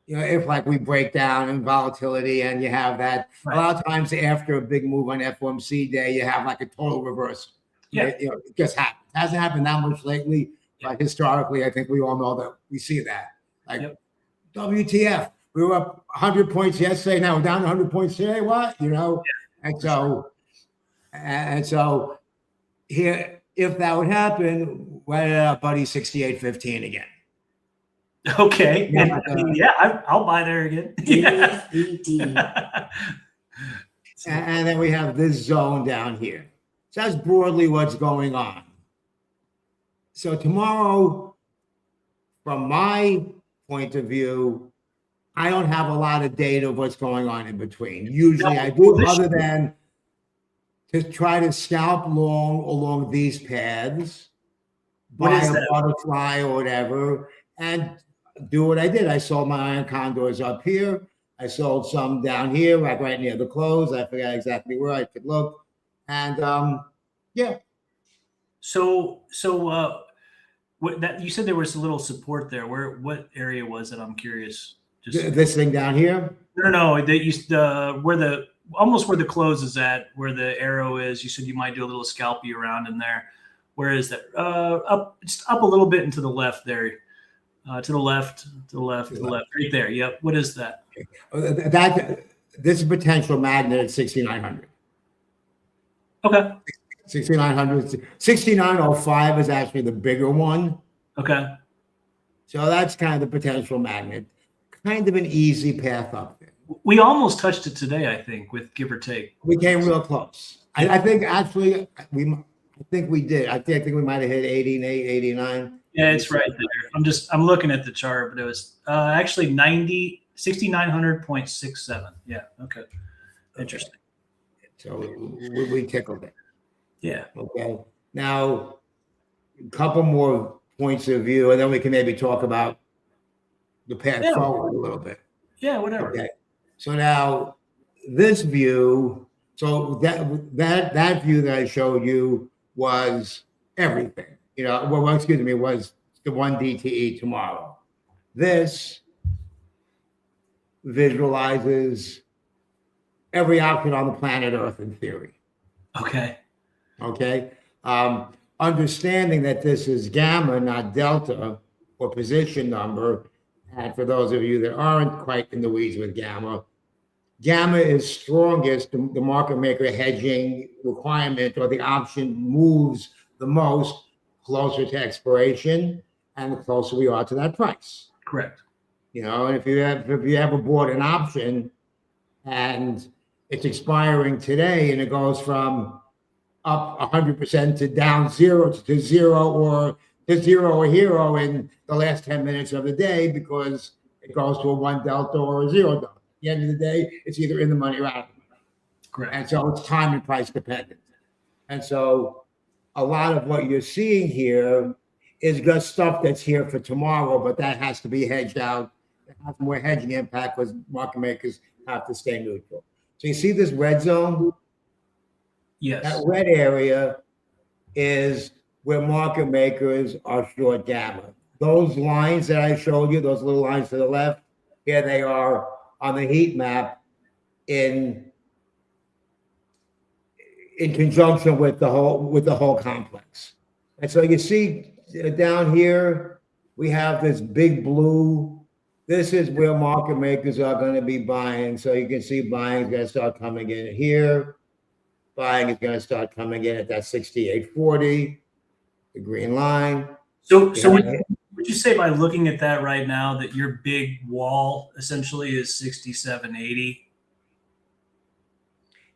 if we break down in volatility and you have that. Right. A lot of times after a big move on FOMC day, you have like a total reversal. Yeah. It just happens. It hasn't happened that much lately, but historically, I think we all know that we see that. WTF. We were up 100 points yesterday. Now we're down 100 points today. What? And so here, if that would happen, right at our buddy 68.15 again. Okay. I'll buy there again. And then we have this zone down here. So that's broadly what's going on. So tomorrow, from my point of view, I don't have a lot of data of what's going on in between. Usually I do, other than to try to scalp long along these paths. What buy is a that? butterfly or whatever and do what I did. I sold my iron condors up here. I sold some down here, like right near the close. I forgot exactly where I could look. And yeah. What that you said there was a little support there. What area was it? I'm curious. This thing down here? No. Where the almost where the close is at, where the arrow is. You said you might do a little scalpy around in there. Where is that? Just up a little bit and to the left there. To the left, right there. Yep. What is that? This is potential magnet at 6,900. Okay. 6,900. 6,905 is actually the bigger one. Okay. So that's kind of the potential magnet. Kind of an easy path up there. We almost touched it today, I think, with give or take. We came real close. I think actually I think we did. I think we might have hit 88, 89. Yeah, it's right there. I'm looking at the chart, but it was actually 6,900.67. Yeah. Okay. Interesting. So we tickled it. Yeah. Okay. Now, a couple more points of view, and then we can maybe talk about the path forward a little bit. Yeah, whatever. Okay. So now this view, so that view that I showed you was everything. Was the one DTE tomorrow. This visualizes every option on the planet Earth in theory. Okay. Understanding that this is gamma, not delta, or position number. And for those of you that aren't quite in the weeds with gamma is strongest. The market maker hedging requirement or the option moves the most closer to expiration, and the closer we are to that price. Correct. And if you ever bought an option and it's expiring today and it goes from up 100% to down zero to zero or to zero or hero in the last 10 minutes of the day because it goes to a 1 delta or a 0 delta. At the end of the day, it's either in the money or out of the money. Correct. And so it's time and price dependent. And so a lot of what you're seeing here is just stuff that's here for tomorrow, but that has to be hedged out. It has more hedging impact because market makers have to stay neutral. So you see this red zone? Yes. That red area is where market makers are short gamma. Those lines that I showed you, those little lines to the left, here they are on the heat map in conjunction with the whole complex. And so you see down here, we have this big blue. This is where market makers are going to be buying. So you can see buying is going to start coming in here. Buying is going to start coming in at that 68.40, the green line. So would you say by looking at that right now that your big wall essentially is 67.80?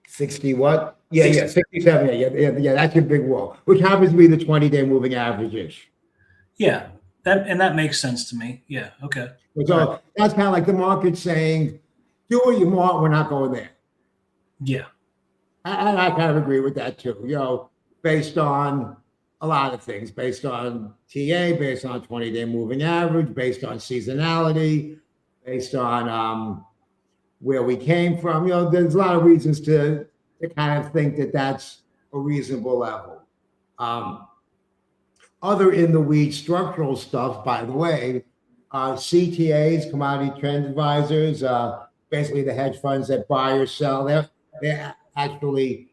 60 what? Yeah, 67. Yeah. That's your big wall, which happens to be the 20-day moving average-ish. Yeah, that makes sense to me. Yeah, okay. So that's kind of like the market saying, do what you want, we're not going there. Yeah. I kind of agree with that too, based on a lot of things, based on TA, based on 20-day moving average, based on seasonality, based on where we came from. There's a lot of reasons to kind of think that that's a reasonable level. Other in the weed structural stuff, by the way, CTAs, commodity trend advisors, basically the hedge funds that buy or sell, they allocate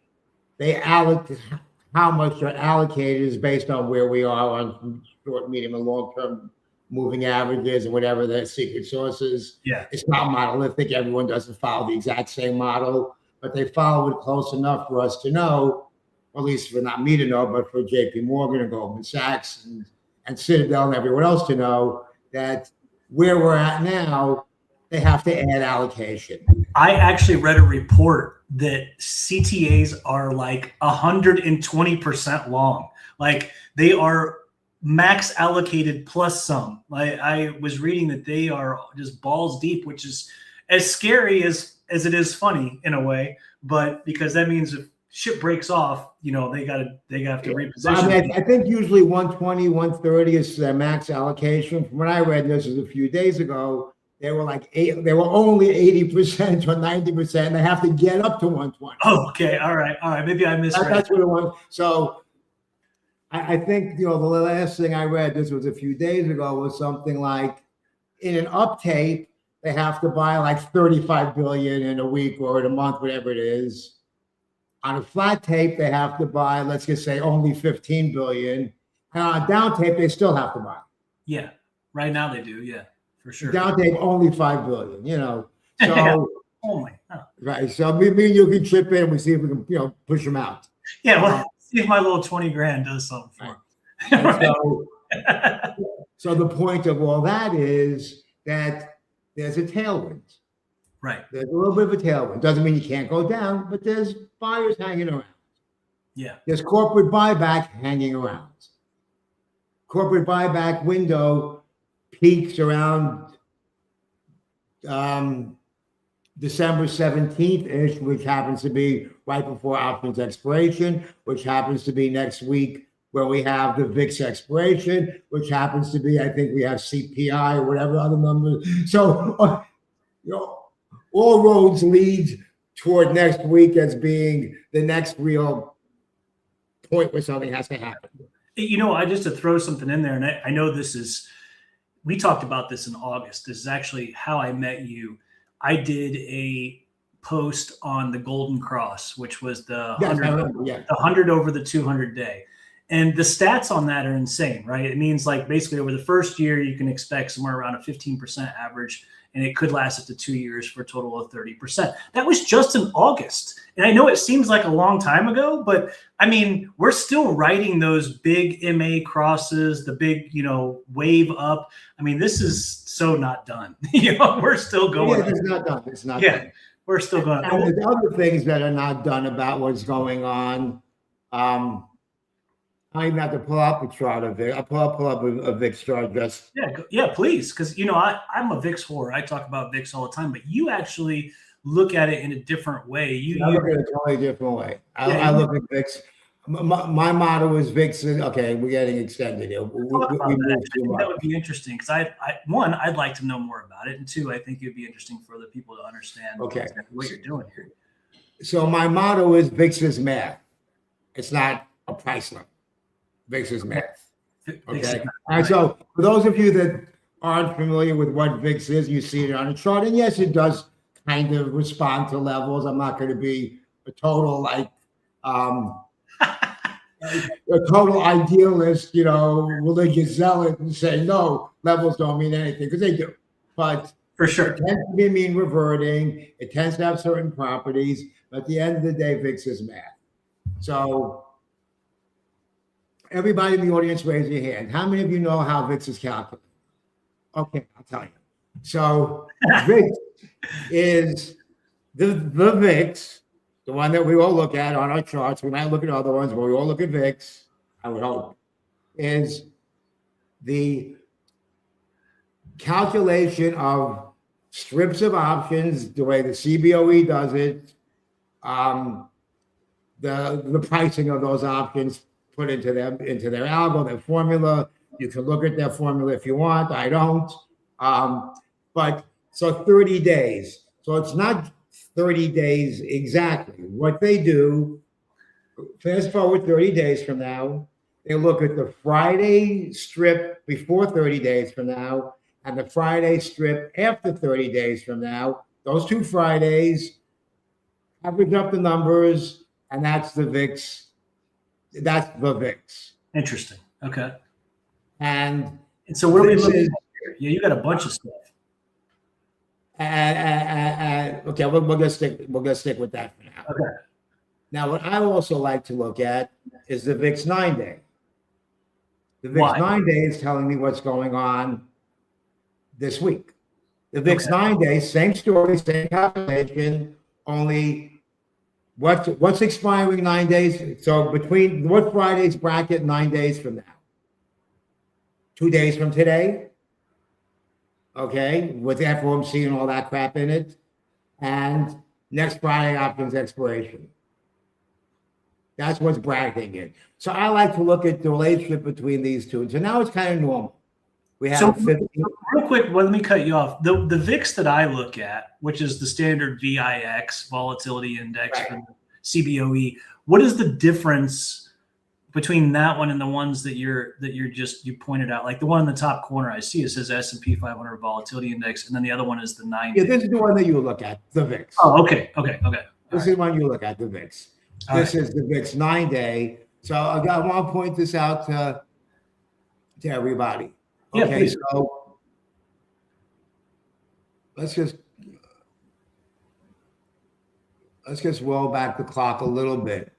how much are allocated is based on where we are on short, medium, and long-term moving averages and whatever the secret source is. Yeah. It's not monolithic. Everyone doesn't follow the exact same model, but they follow it close enough for us to know, or at least for not me to know, but for JP Morgan and Goldman Sachs and Citadel and everyone else to know that where we're at now, they have to add allocation. I actually read a report that CTAs are like 120% long. Like they are max allocated plus some. I was reading that they are just balls deep, which is as scary as it is funny in a way, but because that means if ship breaks off, they have to reposition. I mean, I think usually 120, 130 is their max allocation. From what I read, this was a few days ago, they were they were only 80% or 90%. They have to get up to 120. Oh, okay. All right. Maybe I misread. That's what it was. So I think, the last thing I read, this was a few days ago, was something like in an up tape, they have to buy like 35 billion in a week or in a month, whatever it is. On a flat tape, they have to buy, let's just say, only 15 billion. And on a down tape, they still have to buy. Yeah. Right now they do. Yeah, for sure. Down tape, only 5 billion, So, only. Oh. Right. So me and you can chip in and we see if we can, push them out. Yeah. Well, see if my little 20 grand does something for them. Right. So the point of all that is that there's a tailwind. Right. There's a little bit of a tailwind. Doesn't mean you can't go down, but there's buyers hanging around. Yeah. There's corporate buyback hanging around. Corporate buyback window peaks around December 17th-ish, which happens to be right before options expiration, which happens to be next week where we have the VIX expiration, which happens to be, I think we have CPI or whatever other numbers. So, all roads lead toward next week as being the next real point where something has to happen. I just to throw something in there, and I know we talked about this in August. This is actually how I met you. I did a post on the Golden Cross, which was the 100 over the 200 day. And the stats on that are insane, right? It means like basically over the first year, you can expect somewhere around a 15% average, and it could last up to 2 years for a total of 30%. That was just in August. And I know it seems like a long time ago, but I mean, we're still writing those big MA crosses, the big, wave up. I mean, this is so not done. We're still going. Yeah, it's not done. It's not done. We're still going. And there's other things that are not done about what's going on. I even have to pull up a chart of it. I'll pull up a VIX chart just. Yeah, please. Because, I'm a VIX whore. I talk about VIX all the time, but you actually look at it in a different way. I look at it a totally different way. I look at VIX. My motto is VIX. Okay, we're getting extended here. That would be interesting because I'd like to know more about it. And two, I think it'd be interesting for other people to understand exactly what you're doing here. So my motto is VIX is math. It's not a price level. VIX is math. Okay. All right. So for those of you that aren't familiar with what VIX is, you see it on a chart. And yes, it does kind of respond to levels. I'm not going to be a total a total idealist, religious zealot and say, no, levels don't mean anything, because they do. But for sure, it tends to be mean reverting. It tends to have certain properties. But at the end of the day, VIX is math. So everybody in the audience, raise your hand. How many of you know how VIX is calculated? Okay, I'll tell you. So VIX is the VIX, the one that we all look at on our charts. We might look at other ones, but we all look at VIX, I would hope, is the calculation of strips of options, the way the CBOE does it, the pricing of those options put into their algo, their formula. You can look at their formula if you want. I don't. But so 30 days. So it's not 30 days exactly. What they do, fast forward 30 days from now, they look at the Friday strip before 30 days from now and the Friday strip after 30 days from now. Those two Fridays, average up the numbers, and that's the VIX. That's the VIX. Interesting. Okay. And so where are we looking at here? Yeah, you got a bunch of stuff. Okay, we're gonna stick with that for now. Okay. Now, what I also like to look at is the VIX 9-day. The VIX 9-day is telling me what's going on this week. The VIX 9-day, same story, same calculation, only what's expiring 9 days? So between what Friday's bracket 9 days from now? 2 days from today? Okay, with FOMC and all that crap in it. And next Friday, options expiration. That's what's bragging it. So I like to look at the relationship between these two. So now it's kind of normal. We have So 15. real quick, let me cut you off. The VIX that I look at, which is the standard VIX, volatility index Right. for the CBOE, what is the difference between that one and the ones that you pointed out? Like the one in the top corner, I see it says S&P 500 volatility index, and then the other one is the 9. Yeah, this is the one that you look at, the VIX. Oh, okay. This is the one you look at, the VIX. This is the VIX 9-day. So I want to point this out to everybody. Yeah, Okay, please. so let's just roll back the clock a little bit.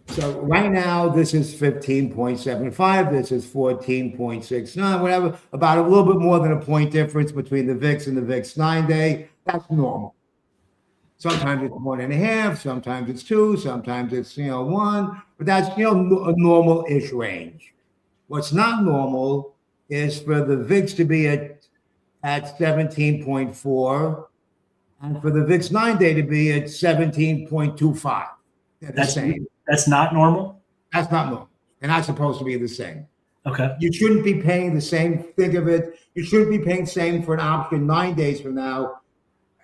So right now, this is 15.75. This is 14.69, whatever. About a little bit more than a point difference between the VIX and the VIX 9-day. That's normal. Sometimes it's 1.5, sometimes it's 2, sometimes it's 1, but that's a normal-ish range. What's not normal is for the VIX to be at 17.4, and for the VIX 9-day to be at 17.25. They're the same. That's not normal? That's not normal. They're not supposed to be the same. Okay. You shouldn't be paying the same. Think of it. You shouldn't be paying the same for an option 9 days from now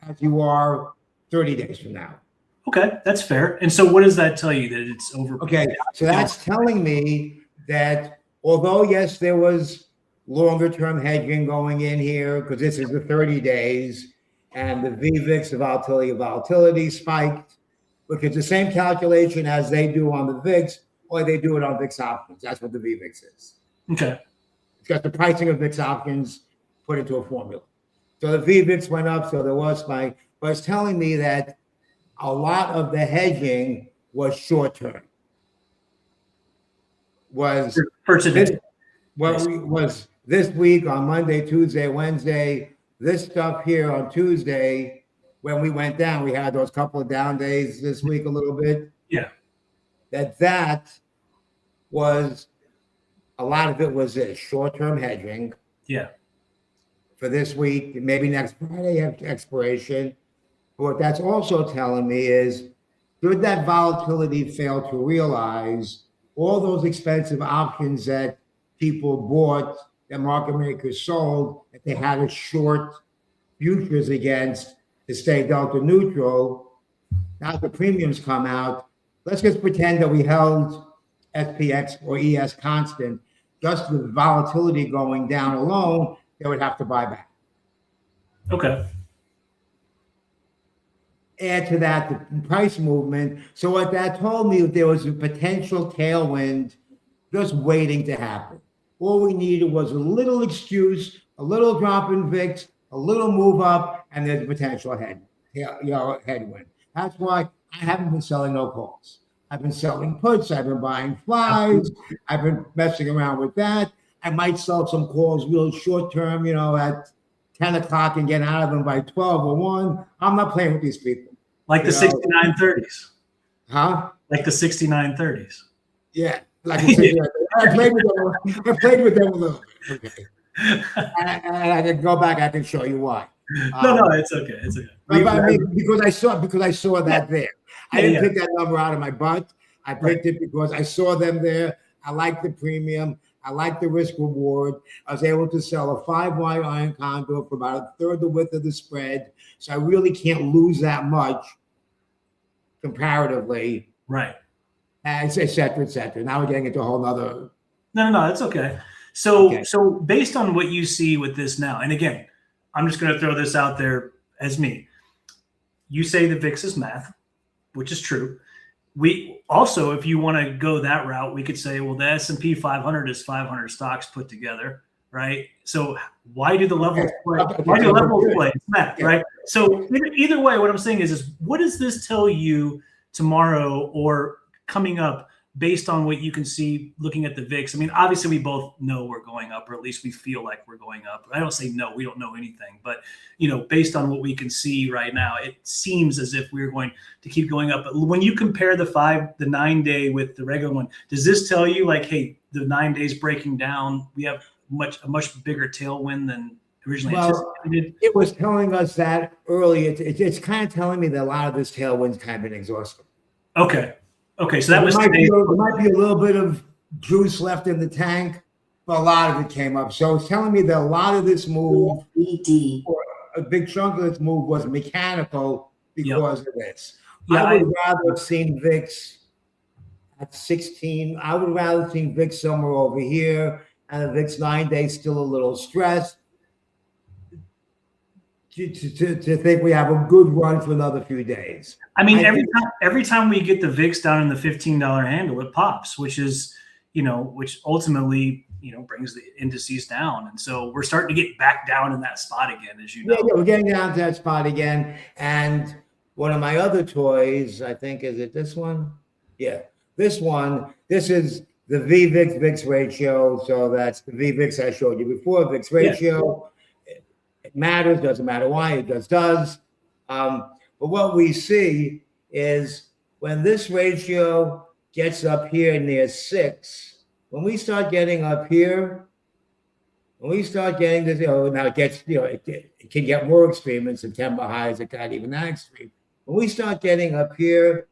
as you are 30 days from now. Okay, that's fair. And so what does that tell you, that it's over? Okay, so that's telling me that although, yes, there was longer term hedging going in here because this is the 30 days and the VVIX, the volatility spiked, which is the same calculation as they do on the VIX, or they do it on VIX options. That's what the VVIX is. Okay. It's got the pricing of VIX options put into a formula. So the VVIX went up, so there was spike, but it's telling me that a lot of the hedging was short term. Was for today. Was this week on Monday, Tuesday, Wednesday, this stuff here on Tuesday, when we went down, we had those couple of down days this week a little bit. Yeah. That was, a lot of it was this short-term hedging. Yeah. For this week, maybe next Friday expiration. What that's also telling me is, should that volatility fail to realize, all those expensive options that people bought, that market makers sold, that they had to short futures against to stay delta neutral, now the premiums come out. Let's just pretend that we held SPX or ES constant, just the volatility going down alone, they would have to buy back. Okay. Add to that the price movement. So what that told me, there was a potential tailwind just waiting to happen. All we needed was a little excuse, a little drop in VIX, a little move up, and there's a potential headwind. That's why I haven't been selling no calls. I've been selling puts. I've been buying flies. I've been messing around with that. I might sell some calls real short term, at 10 o'clock and get out of them by 12 or 1. I'm not playing with these people. Like the 6930s. Huh? Like the 6930s. Yeah. Like I played with them a little bit. Okay. And I can go back. I can show you why. No, it's okay. It's okay. Because I saw that there. I didn't pick that number out of my butt. I picked it because I saw them there. I like the premium. I like the risk reward. I was able to sell a 5-wide iron condor for about a third the width of the spread. So I really can't lose that much comparatively. Right. And et cetera, et cetera. Now we're getting into a whole nother. No, it's okay. So based on what you see with this now, and again, I'm just going to throw this out there as me. You say the VIX is math, which is true. We also, if you want to go that route, we could say, well, the S&P 500 is 500 stocks put together, right? So why do the levels play? Why do levels play? It's math, right? So either way, what I'm saying is what does this tell you tomorrow or coming up based on what you can see looking at the VIX? I mean, obviously we both know we're going up, or at least we feel like we're going up. I don't say no, we don't know anything, but based on what we can see right now, it seems as if we're going to keep going up. But when you compare the 9 day with the regular one, does this tell you like, hey, the 9 days breaking down, we have a much bigger tailwind than originally Well, anticipated? it was telling us that early. It's kind of telling me that a lot of this tailwind's kind of been exhausted. Okay. Okay. So that was there today. might be a little bit of juice left in the tank, but a lot of it came up. So it's telling me that a lot of this move, or a big chunk of this move, was mechanical because of this. Yeah, I would rather have seen VIX at 16. I would rather have seen VIX somewhere over here, and the VIX 9-day still a little stressed. To think we have a good run for another few days. I mean, every time we get the VIX down in the $15 handle, it pops, which is, which ultimately, brings the indices down. And so we're starting to get back down in that spot again, as you know. Yeah, we're getting down to that spot again. And one of my other toys, I think, is it this one? Yeah, this one. This is the VIX ratio. So that's the VIX I showed you before, VIX ratio. Yeah. It matters, doesn't matter why, it just does. But what we see is when this ratio gets up here near 6, when we start getting up here, when we start getting this, now it gets, it can get more extreme in September highs, it got even that extreme. When we start getting up here,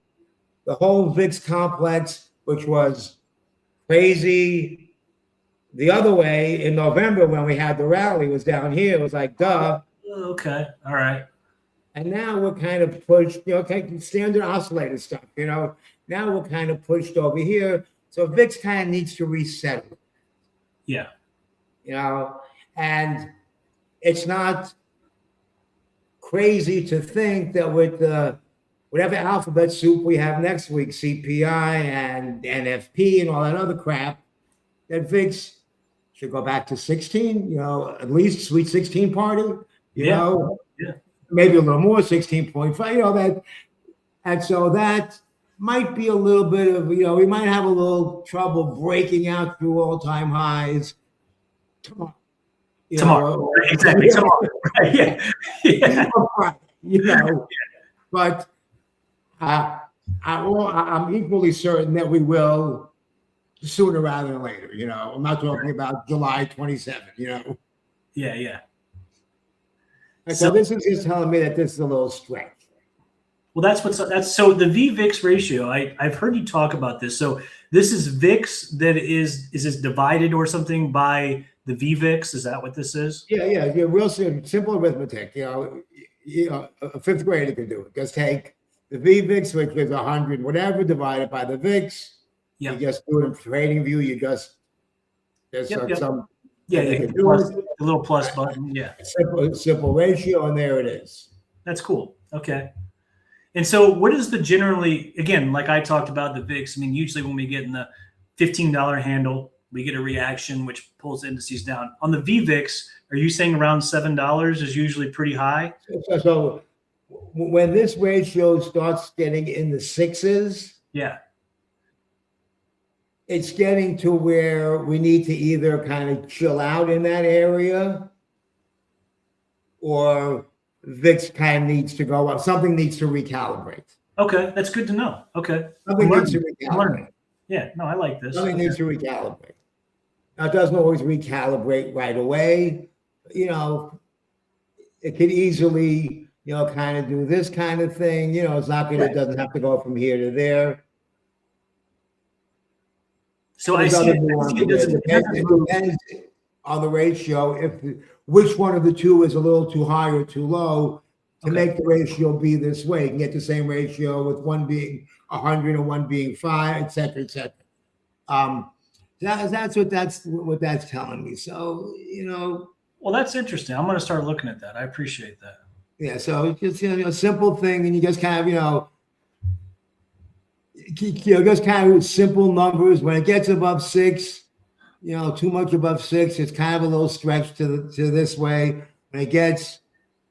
the whole VIX complex, which was crazy the other way in November when we had the rally, was down here. It was like, duh. Okay. All right. And now we're kind of pushed, standard oscillator stuff, Now we're kind of pushed over here. So VIX kind of needs to reset. Yeah. And it's not crazy to think that with whatever alphabet soup we have next week, CPI and NFP and all that other crap, that VIX should go back to 16, at least Sweet 16 party, maybe a little more, 16.5, that. And so that might be a little bit of, we might have a little trouble breaking out through all-time highs tomorrow. Tomorrow. Exactly. Tomorrow. Right. Yeah. But I'm equally certain that we will sooner rather than later. I'm not talking about July 27, Yeah. And so this is just telling me that this is a little stretch. Well, so the VIX ratio. I've heard you talk about this. So this is VIX that is this divided or something by the VVIX? Is that what this is? Yeah. Real simple arithmetic. A fifth grader could do it. Just take the VVIX, which is 100, whatever, divided by the VIX. Yeah. You just do it in trading view. There's some. Yeah, the little plus button. Yeah. Simple ratio, and there it is. That's cool. Okay. And so what is the generally, again, like I talked about the VIX, I mean, usually when we get in the $15 handle, we get a reaction which pulls the indices down. On the VVIX, are you saying around $7 is usually pretty high? So when this ratio starts getting in the 6s, yeah, it's getting to where we need to either kind of chill out in that area, or VIX kind of needs to go up. Something needs to recalibrate. Okay, that's good to know. Okay. Something needs to recalibrate. Yeah, no, I like this. Something needs to recalibrate. Now, it doesn't always recalibrate right away. It could easily, kind of do this kind of thing. It's not good. Right. It doesn't have to go from here to there. So I see it depends on the ratio. Which one of the two is a little too high or too low to make the ratio be this way. You can get the same ratio with one being 100 and one being 5, et cetera, et cetera. That's what that's telling me. So, Well, that's interesting. I'm going to start looking at that. I appreciate that. Yeah. So it's just, a simple thing, and you just kind of, just kind of simple numbers. When it gets above 6, too much above 6, it's kind of a little stretch to this way. When it gets,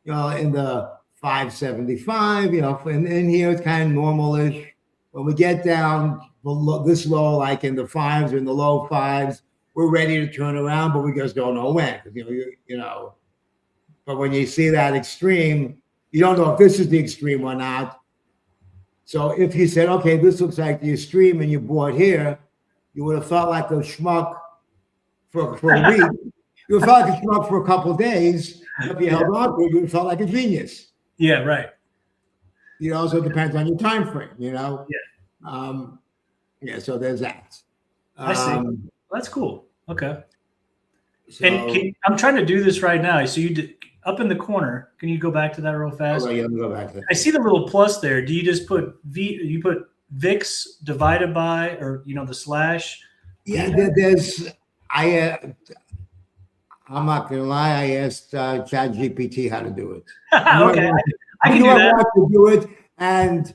in the 575, and in here it's kind of normal-ish. When we get down below this low, like in the 5s or in the low 5s, we're ready to turn around, but we just don't know when. But when you see that extreme, you don't know if this is the extreme or not. So if you said, okay, this looks like the extreme, and you bought here, you would have felt like a schmuck for a week. You would felt like a schmuck for a couple of days. If you held on to it, you would felt like a genius. Yeah, right. So it depends on your time frame, Yeah. So there's that. I see. That's cool. Okay. So, And I'm trying to do this right now. So you did, up in the corner. Can you go back to that real fast? let me go back to that. I see the little plus there. Do you just put You put VIX divided by, or the slash? Yeah, I'm not gonna lie. I asked ChatGPT how to do it. Okay, I can do that. To do it, and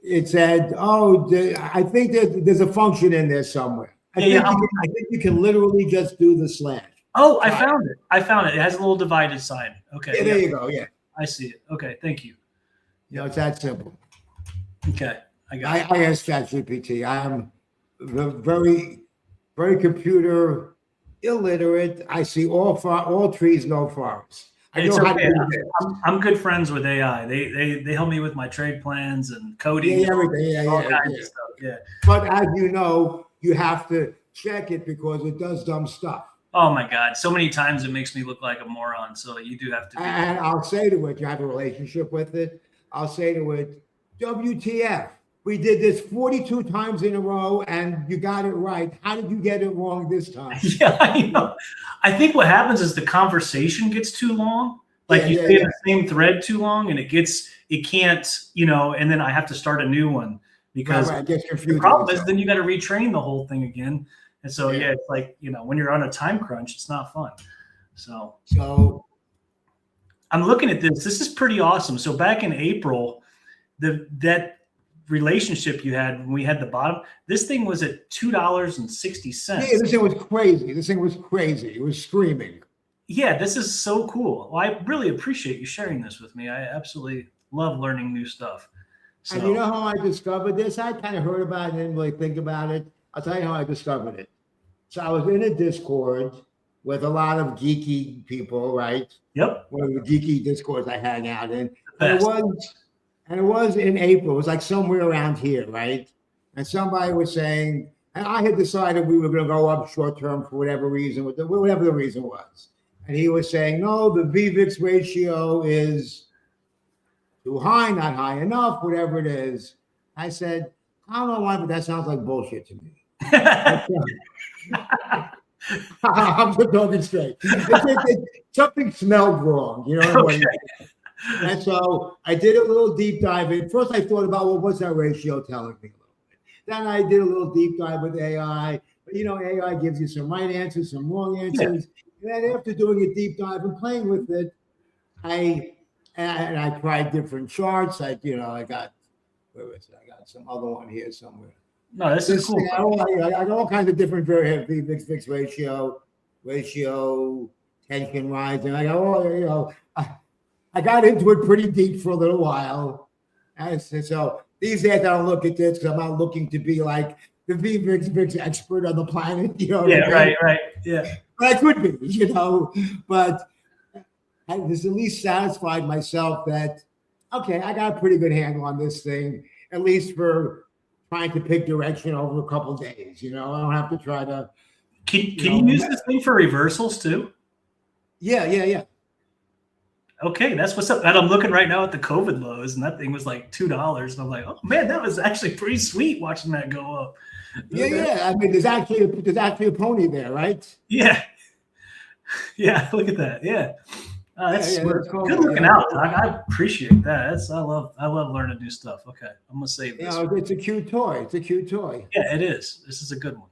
it said, "Oh, I think that there's a function in there somewhere." I think you can literally just do the slash. Oh, I found it. It has a little divided sign. Okay. Yeah, there you go. Yeah, I see it. Okay, thank you. It's that simple. Okay, I got it. I asked ChatGPT. I am very, very computer illiterate. I see all trees, no forest. It's okay. I'm good friends with AI. They help me with my trade plans and coding. Everything. All kinds of stuff. Yeah. But as you know, you have to check it because it does dumb stuff. Oh my God! So many times it makes me look like a moron. So you do have to. And I'll say to it, you have a relationship with it. I'll say to it, WTF? We did this 42 times in a row, and you got it right. How did you get it wrong this time? Yeah, I know. I think what happens is the conversation gets too long. Like you stay in the same thread too long, and it can't, and then I have to start a new one because the problem is then you got to retrain the whole thing again. And so, it's like, when you're on a time crunch, it's not fun. So I'm looking at this. This is pretty awesome. So back in April, that relationship you had when we had the bottom, this thing was at $2.60. Yeah, this thing was crazy. It was screaming. Yeah, this is so cool. Well, I really appreciate you sharing this with me. I absolutely love learning new stuff. So, and you know how I discovered this? I kind of heard about it and didn't really think about it. I'll tell you how I discovered it. So I was in a Discord with a lot of geeky people, right? Yep. One of the geeky Discords I hang out in. And it was in April. It was like somewhere around here, right? And somebody was saying, and I had decided we were going to go up short term for whatever reason, whatever the reason was. And he was saying, no, the VVIX ratio is too high, not high enough, whatever it is. I said, I don't know why, but that sounds like bullshit to me. I'm just talking straight. Something smelled wrong, you know what I mean? And so I did a little deep dive in. First, I thought about, well, what's that ratio telling me a little bit? Then I did a little deep dive with AI. But, AI gives you some right answers, some wrong answers. Yeah. And then after doing a deep dive and playing with it, I tried different charts. I got some other one here somewhere. No, this is cool. I got all kinds of different VIX ratio, tension rise, and I go, I got into it pretty deep for a little while. And so these days I don't look at this because I'm not looking to be like the VIX expert on the planet. Right. Yeah. But I could be, but I was at least satisfied myself that, okay, I got a pretty good handle on this thing, at least for trying to pick direction over a couple of days. I don't have to try to. Can you use this thing for reversals too? Yeah. Okay, that's what's up. And I'm looking right now at the COVID lows, and that thing was like $2. And I'm like, oh man, that was actually pretty sweet watching that go up. Yeah. I mean, there's actually a pony there, right? Yeah. Yeah, look at that. Yeah. That's cool. Good looking out, Doc. I appreciate that. I love learning new stuff. Okay, I'm gonna save this. It's a cute toy. Yeah, it is. This is a good one.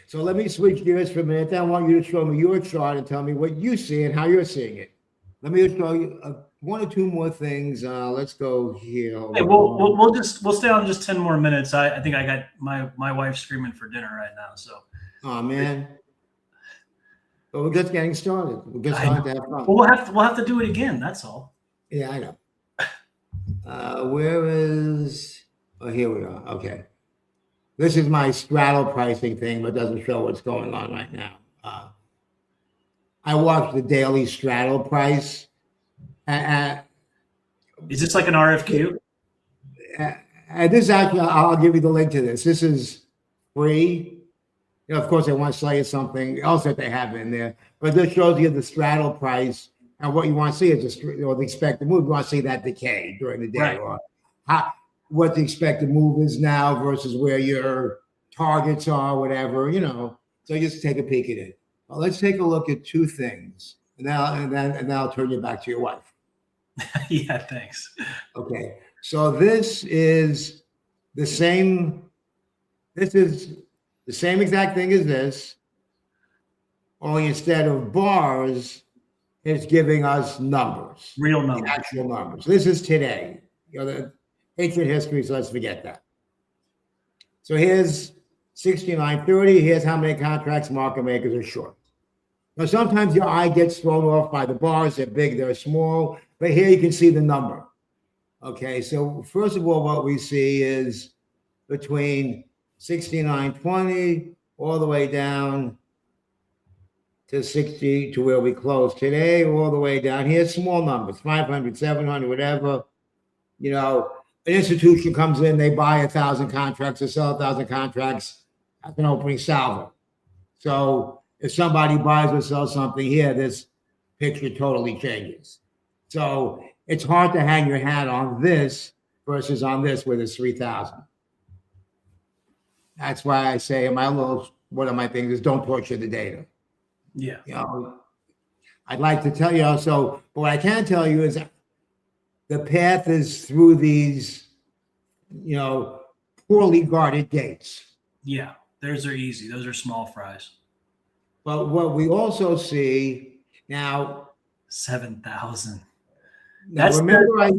So let me switch gears for a minute. I want you to show me your chart and tell me what you see and how you're seeing it. Let me show you one or two more things. Let's go here. Hey, we'll stay on just 10 more minutes. I think I got my wife screaming for dinner right now. So. Oh man. But we're just getting started. We're just starting to have fun. Well, we'll have to do it again. That's all. Yeah, I know. Where is? Oh, here we are. Okay. This is my straddle pricing thing, but doesn't show what's going on right now. I watched the daily straddle price. Is this like an RFQ? This actually, I'll give you the link to this. This is free. You know, of course, they want to sell you something else that they have in there, but this shows you the straddle price, and what you want to see is the expected move. You want to see that decay during the day, Right. or what the expected move is now versus where your targets are, whatever, you know. So just take a peek at it. Well, let's take a look at two things, and then I'll turn you back to your wife. Yeah, thanks. Okay, so this is the same. This is the same exact thing as this, only instead of bars, it's giving us numbers, Real numbers, actual numbers. This is today. You know, the ancient history, so let's forget that. So here's 69.30. Here's how many contracts market makers are short. Now, sometimes your eye gets thrown off by the bars. They're big, they're small, but here you can see the number. Okay, so first of all, what we see is between 69.20 all the way down to 60 to where we close today, all the way down here, small numbers, 500, 700, whatever. You know, an institution comes in, they buy 1,000 contracts or sell 1,000 contracts at an opening salvo. So if somebody buys or sells something here, this picture totally changes. So it's hard to hang your hat on this versus on this where there's 3,000. That's why I say one of my things is don't torture the data. yeah. You know, I'd like to tell you also, but what I can tell you is the path is through these, you know, poorly guarded gates. Yeah, those are easy. Those are small fries. But what we also see now, 7,000. that's remember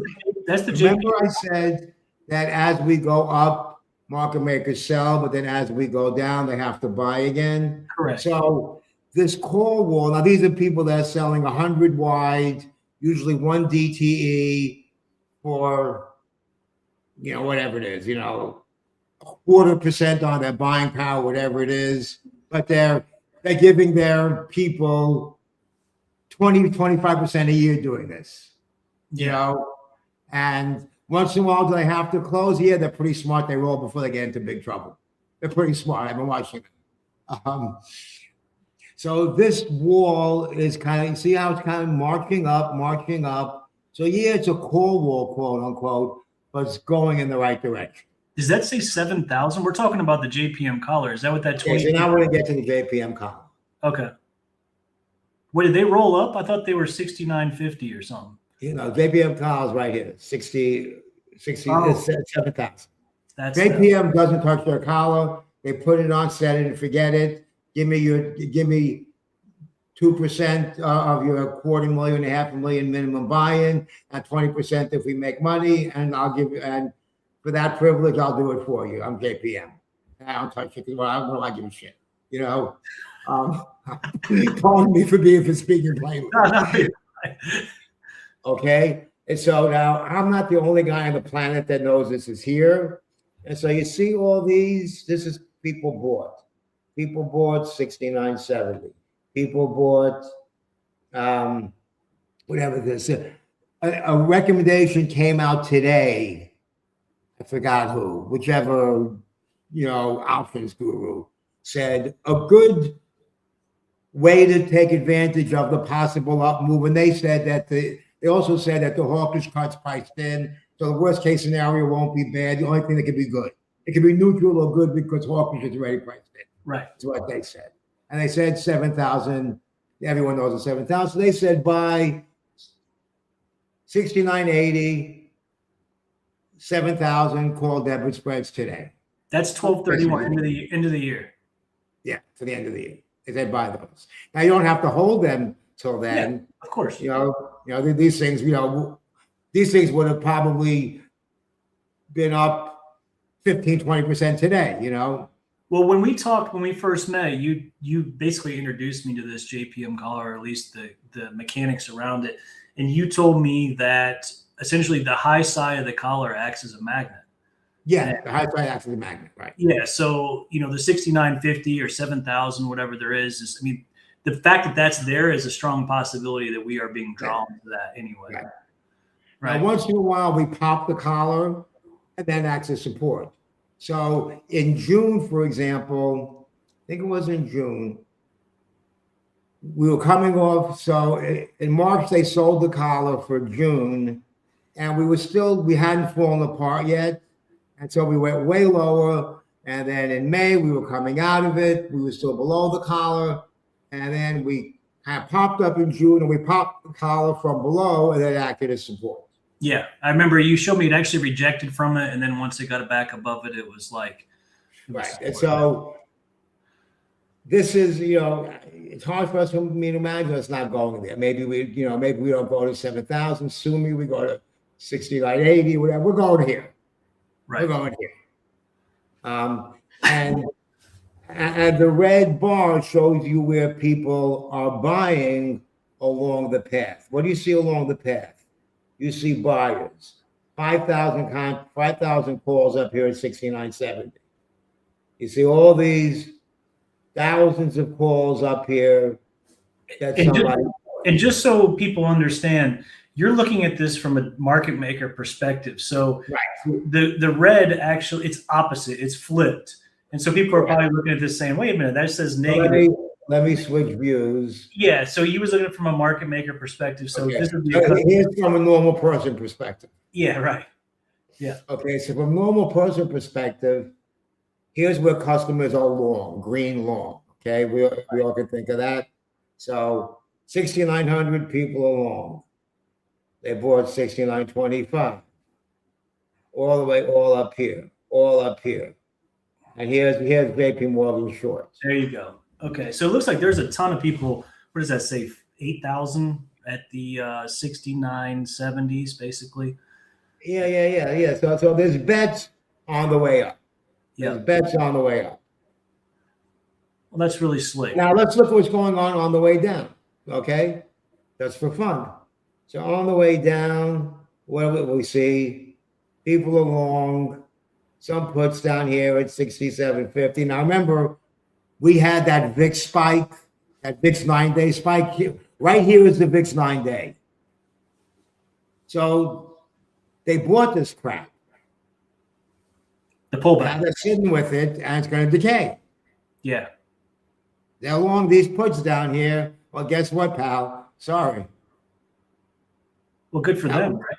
the I said that as we go up, market makers sell, but then as we go down, they have to buy again. Correct. So this call wall, now these are people that are selling 100 wide, usually one DTE for, you know, whatever it is, you know, 0.25% on their buying power, whatever it is, but they're giving their people 20, 25% a year doing this, you know, and once in a while, do they have to close? Yeah, they're pretty smart. They roll before they get into big trouble. They're pretty smart. I've been watching them. So this wall is kind of, see how it's kind of marching up. So yeah, it's a call wall, quote unquote, but it's going in the right direction. Does that say 7,000? We're talking about the JPM collar. Is that what that 20? Okay, so now we're going to get to the JPM column. Okay. What did they roll up? I thought they were 69.50 or something. You know, JPM collar is right here, 7,000. That's JPM doesn't touch their collar. They put it on, set it, and forget it. Give me 2% of your $250,000, $500,000 minimum buy-in, and 20% if we make money, and I'll give you. And for that privilege, I'll do it for you. I'm JPM. I don't touch it because I don't give a shit. You know, calling me for speaking plainly. Okay. And so now I'm not the only guy on the planet that knows this is here. And so you see all these, this is people bought. People bought 69.70. People bought whatever this is. A recommendation came out today. I forgot who, whichever, you know, options guru said a good way to take advantage of the possible up move. And they said that they also said that the hawkish cuts priced in. So the worst case scenario won't be bad. The only thing that could be good. It could be neutral or good because hawkish is already priced in. right. That's what they said. And they said 7,000. Everyone knows it's 7,000. So they said buy 69.80, 7,000 call debit spreads today. That's 12/31 end of the year. Yeah, to the end of the year. They said buy those. Now you don't have to hold them till then. Yeah, of course. You know, these things. These things would have probably been up 15, 20% today. You know. Well, when we first met, you basically introduced me to this JPM collar, or at least the mechanics around it, and you told me that essentially the high side of the collar acts as a magnet. Yeah, the high side acts as a magnet, right? Yeah, so the 69.50 or 7,000, whatever there is, I mean, the fact that that's there is a strong possibility that we are being drawn to that anyway. Right. Now, once in a while, we pop the collar, and then acts as support. So in June, for example, think it was in June. We were coming off. So in March, they sold the collar for June, and we hadn't fallen apart yet. And so we went way lower. And then in May, we were coming out of it. We were still below the collar. And then we kind of popped up in June, and we popped the collar from below, and then acted as support. Yeah, I remember you showed me it actually rejected from it, and then once it got it back above it, it was like right. And so this is, it's hard for us to imagine us not going there. Maybe we don't go to 7,000. Soon we go to 6980, whatever. We're going here. Right. We're going here. And the red bar shows you where people are buying along the path. What do you see along the path? You see buyers, 5,000 calls up here at 6970. You see all these thousands of calls up here. And just so people understand, you're looking at this from a market maker perspective. So right. the red actually, it's opposite, it's flipped. And so people are probably looking at this saying, wait a minute, that says negative. Let me switch views. Yeah, so you was looking at it from a market maker perspective. So okay. This would be here's from a normal person perspective. Yeah, right. Yeah. Okay, so from a normal person perspective, here's where customers are long, green long. Okay, we all can think of that. So 6,900 people are long. They bought 6,925. All up here. And here's JP Morgan shorts. There you go. Okay, so it looks like there's a ton of people. What does that say? 8,000 at the 6970s, basically. Yeah. So there's bets on the way up. Yeah, bets on the way up. Well, that's really slick. Now let's look at what's going on the way down. Okay, just for fun. So on the way down, what do we see? People are long. Some puts down here at 67.50. Now remember, we had that VIX spike, that VIX 9-day spike. Right here is the VIX 9-day. So they bought this crap. The pullback. Now they're sitting with it, and it's going to decay. Yeah. They're long these puts down here. Well, guess what, pal? Sorry. Well, good for them, right?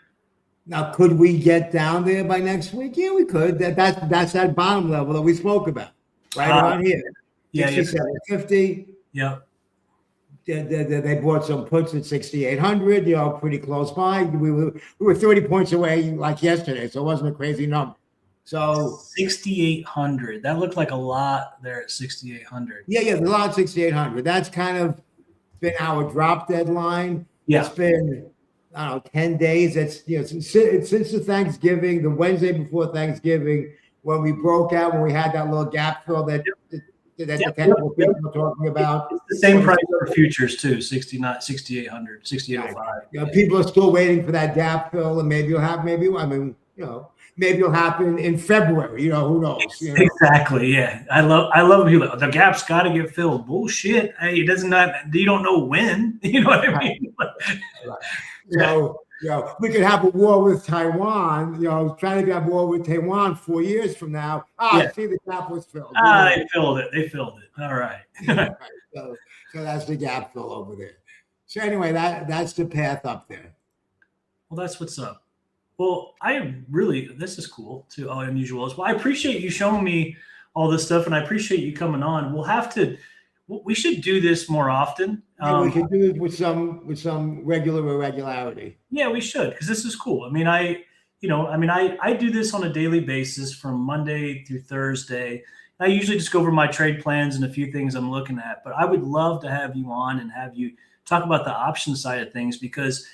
Now, could we get down there by next week? Yeah, we could. That's that bottom level that we spoke about, right around here. Yeah, 67.50. Yeah. They bought some puts at 6,800. Pretty close by. We were 30 points away like yesterday, so it wasn't a crazy number. So 6,800. That looked like a lot there at 6,800. Yeah, there's a lot at 6,800. That's kind of been our drop deadline. Yeah. It's been, I don't know, 10 days. It's since the Thanksgiving, the Wednesday before Thanksgiving, when we broke out, when we had that little gap fill that the technical people were talking about. It's the same price for futures too, 6,800, 6,805. People are still waiting for that gap fill, and maybe it'll happen in February. Who knows? Exactly. Yeah, I love people. The gap's got to get filled. Bullshit. Hey, it doesn't not. You don't know when. You know what I mean? Right. So we could have a war with Taiwan. Trying to have a war with Taiwan 4 years from now. I see the gap was filled. They filled it. All right. So that's the gap fill over there. So anyway, that's the path up there. Well, that's what's up. Well, this is cool too. Unusual as well. I appreciate you showing me all this stuff, and I appreciate you coming on. We should do this more often. We should do it with some regular irregularity. Yeah, we should, because this is cool. I do this on a daily basis from Monday through Thursday. I usually just go over my trade plans and a few things I'm looking at, but I would love to have you on and have you talk about the option side of things, because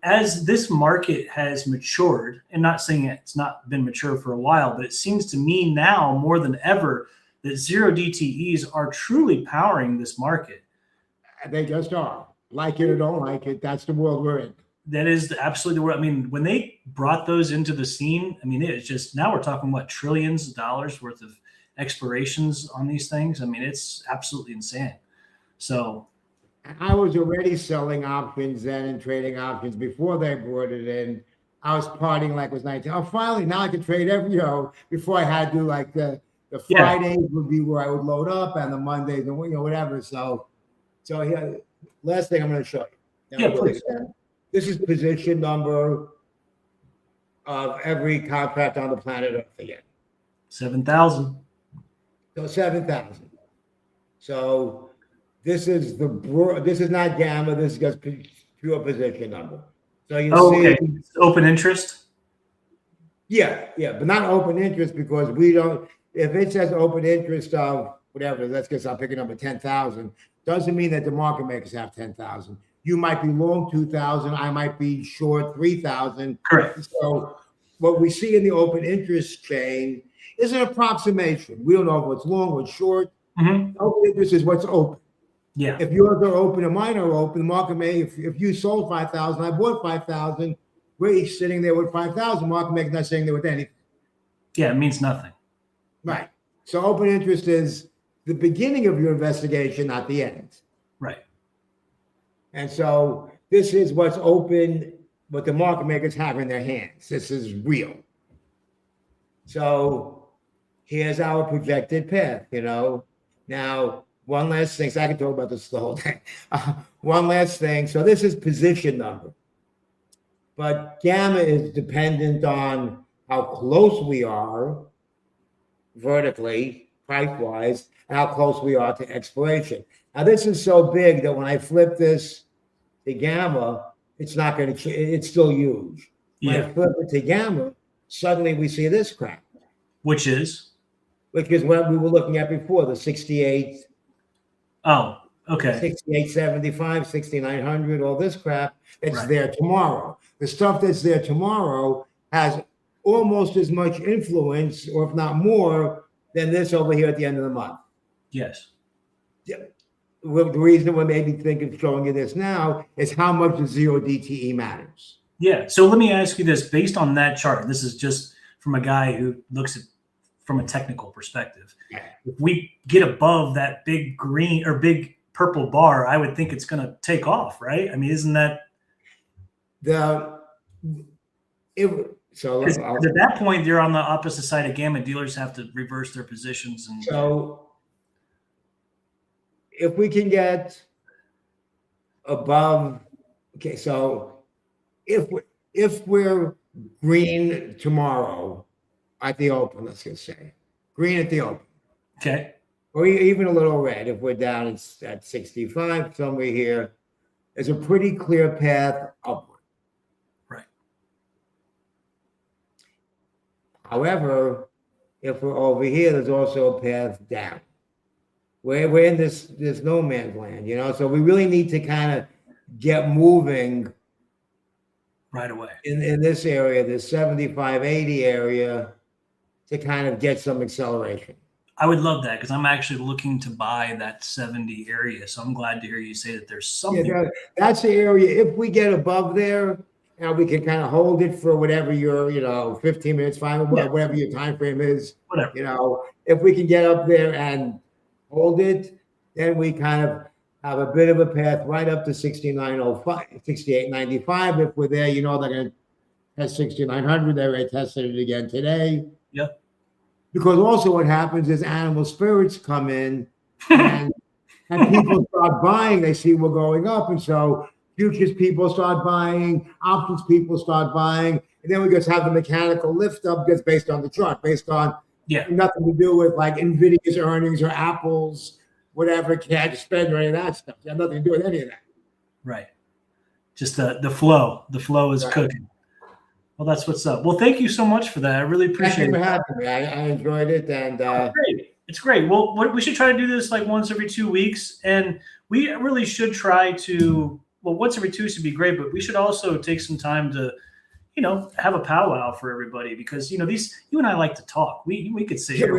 as this market has matured, and not saying it's not been mature for a while, but it seems to me now more than ever that zero DTEs are truly powering this market. They just are. Like it or don't like it, that's the world we're in. That is absolutely the world. When they brought those into the scene, it's just, now we're talking trillions of dollars worth of expirations on these things. It's absolutely insane. So I was already selling options then and trading options before they brought it in. I was partying like it was 19. Finally, now I can trade before I had to The Fridays would be where I would load up, and the Mondays and whatever. So here, last thing I'm going to show you. Now, please. This is position number of every contract on the planet Earth again. 7,000. So 7,000. So this is not gamma. This is just pure position number. So you see, it's open interest. Yeah, but not open interest because we don't. If it says open interest of whatever, let's guess I'm picking up a 10,000. Doesn't mean that the market makers have 10,000. You might be long 2,000. I might be short 3,000. Correct. So what we see in the open interest chain is an approximation. We don't know what's long, what's short. Mm-hmm. Open interest is what's open. Yeah. If yours are open and mine are open, the market may. If you sold 5,000, I bought 5,000. We're each sitting there with 5,000. Market maker's not sitting there with anything. Yeah, it means nothing. Right. So open interest is the beginning of your investigation, not the end. Right. And so this is what's open, what the market makers have in their hands. This is real. So here's our projected path, Now, one last thing. So I can talk about this the whole day. One last thing. So this is position number. But gamma is dependent on how close we are vertically, price-wise, and how close we are to expiration. Now, this is so big that when I flip this to gamma, it's not going to change. It's still huge. When I flip it to gamma, suddenly we see this crap. Which is what we were looking at before, the 68. Oh, okay. 6875, 6900, all this crap that's there tomorrow. The stuff that's there tomorrow has almost as much influence, or if not more, than this over here at the end of the month. Yes. Well, the reason we maybe think of showing you this now is how much the 0 DTE matters. Yeah. So let me ask you this, based on that chart, this is just from a guy who looks at from a technical perspective. If we get above that big green or big purple bar, I would think it's going to take off, right? I mean, isn't that so at that point, they're on the opposite side of gamma. Dealers have to reverse their positions. And so if we can get above, okay, so if we're green tomorrow at the open, let's just say green at the open, okay, or even a little red. If we're down at 65 somewhere here, there's a pretty clear path upward. Right. However, if we're over here, there's also a path down. We're in this no man's land, So we really need to kind of get moving right away in this area, this 75-80 area, to kind of get some acceleration. I would love that because I'm actually looking to buy that 70 area. So I'm glad to hear you say that there's something. Yeah, that's the area. If we get above there, we can kind of hold it for whatever your, 15 minutes, whatever your time frame is. Whatever. If we can get up there and hold it, then we kind of have a bit of a path right up to 6905, 6895. If we're there, they're going to test 6900. They already tested it again today. Yep. Because also what happens is animal spirits come in and people start buying. They see we're going up. And so futures people start buying, options people start buying. And then we just have the mechanical lift up just based on the chart, based on nothing to do with like NVIDIA's earnings or Apple's whatever cash spend or any of that stuff. It has nothing to do with any of that. Right. Just the flow. The flow is cooking. Well, that's what's up. Well, thank you so much for that. I really appreciate it. Thank you for having me. I enjoyed it. And great. It's great. Well, we should try to do this like once every 2 weeks. And we really should try to, once every 2 weeks would be great, but we should also take some time to, have a powwow for everybody because, you and I like to talk. We could sit here.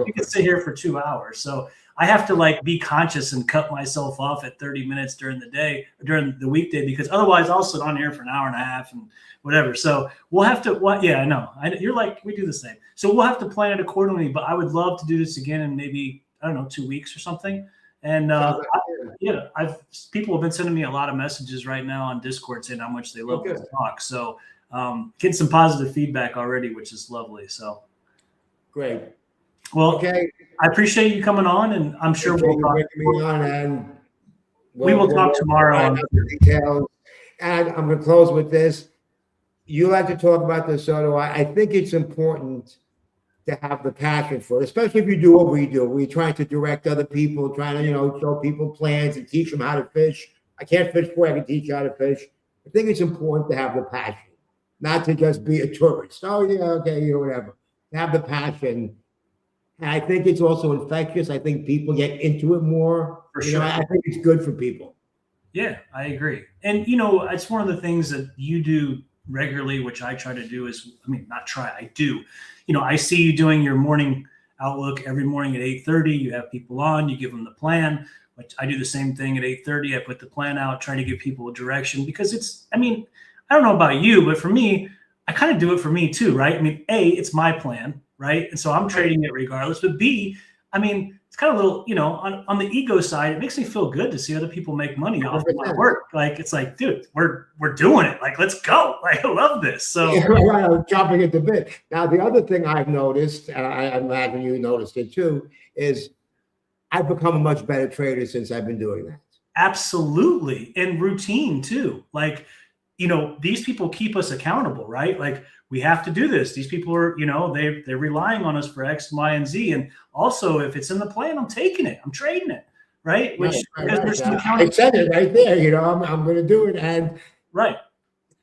We could sit here for 2 hours. So I have to be conscious and cut myself off at 30 minutes during the day, during the weekday, because otherwise I'll sit on here for an hour and a half and whatever. So we'll have to, I know. You're like, we do the same. So we'll have to plan it accordingly, but I would love to do this again in maybe, 2 weeks or something. And people have been sending me a lot of messages right now on Discord saying how much they love to talk. So getting some positive feedback already, which is lovely. So great. Well, Okay. I appreciate you coming on, and I'm sure we'll talk. We will talk tomorrow on the details. And I'm going to close with this. You like to talk about this, so do I. I think it's important to have the passion for it, especially if you do what we do. We're trying to direct other people, trying to, show people plans and teach them how to fish. I can't fish for you, I can teach you how to fish. I think it's important to have the passion, not to just be a tourist. Oh, yeah, okay, whatever. To have the passion. And I think it's also infectious. I think people get into it more. For sure. I think it's good for people. Yeah, I agree. And, it's one of the things that you do regularly, which I try to do I do. I see you doing your morning outlook every morning at 8:30. You have people on, you give them the plan. Which I do the same thing at 8:30. I put the plan out, trying to give people a direction, because I don't know about you, but for me, I kind of do it for me too, right? A, it's my plan, right? And so I'm trading it regardless. But B, it's kind of a little, on the ego side, it makes me feel good to see other people make money off of my work. Like, it's like, dude, we're doing it. Like, let's go. Like, I love this. So I'm chopping at the bit. Now, the other thing I've noticed, and I imagine you noticed it too, is I've become a much better trader since I've been doing that. Absolutely. And routine too. Like, these people keep us accountable, right? Like, we have to do this. These people are, they're relying on us for X, Y, and Z. And also, if it's in the plan, I'm taking it. I'm trading it, right? Which there's some I said it right there. I'm going to do it. And right.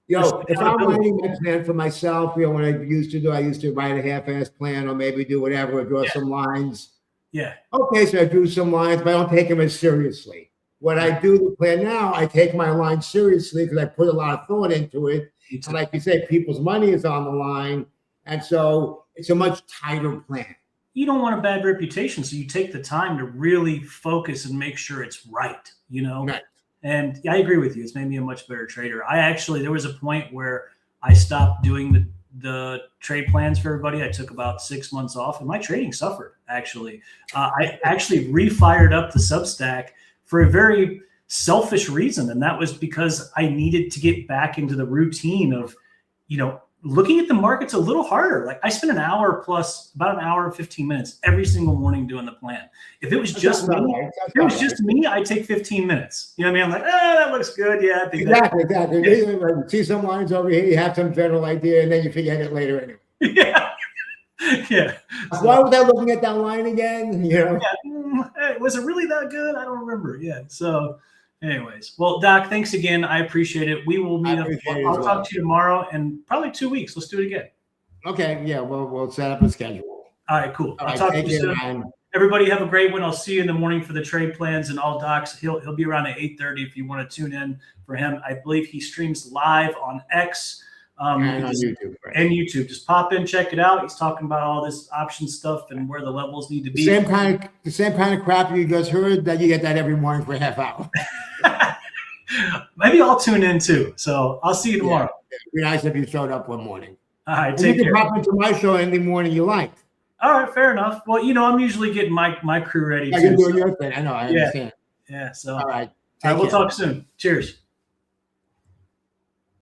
If I'm writing my plan for myself, when I used to write a half-ass plan, or maybe do whatever, or draw some lines. Yeah. Okay, so I drew some lines, but I don't take them as seriously. When I do the plan now, I take my line seriously because I put a lot of thought into it. And like you say, people's money is on the line. And so it's a much tighter plan. You don't want a bad reputation. So you take the time to really focus and make sure it's right, Right. And I agree with you. It's made me a much better trader. There was a point where I stopped doing the trade plans for everybody. I took about 6 months off, and my trading suffered, actually. I actually refired up the Substack for a very selfish reason. And that was because I needed to get back into the routine of, looking at the markets a little harder. Like, I spent about an hour and 15 minutes every single morning doing the plan. If it was just me, I'd take 15 minutes. You know what I mean? I'm like, that looks good. Yeah, I think exactly. Yeah. See some lines over here, you have some general idea, and then you forget it later anyway. Yeah. Yeah. Why was I looking at that line again? Yeah. Was it really that good? I don't remember. Yeah. So anyways, well, Doc, thanks again. I appreciate it. We will meet up. I'll talk to you tomorrow in probably 2 weeks. Let's do it again. Okay. Yeah. We'll set up a schedule. All right, cool. I'll talk to you soon. Man. Everybody have a great one. I'll see you in the morning for the trade plans and all Doc's. He'll be around at 8:30 if you want to tune in for him. I believe he streams live on X. And on YouTube, right? And YouTube. Just pop in, check it out. He's talking about all this option stuff and where the levels need to be. The same kind of crap you just heard, that you get that every morning for a half hour. Maybe I'll tune in too. So I'll see you tomorrow. Yeah, it'd be nice if you showed up one morning. All right, take care. You can pop into my show any morning you like. All right, fair enough. Well, I'm usually getting my crew ready. You're doing your thing. I know. I understand. Yeah. So all right. We'll talk soon. Cheers.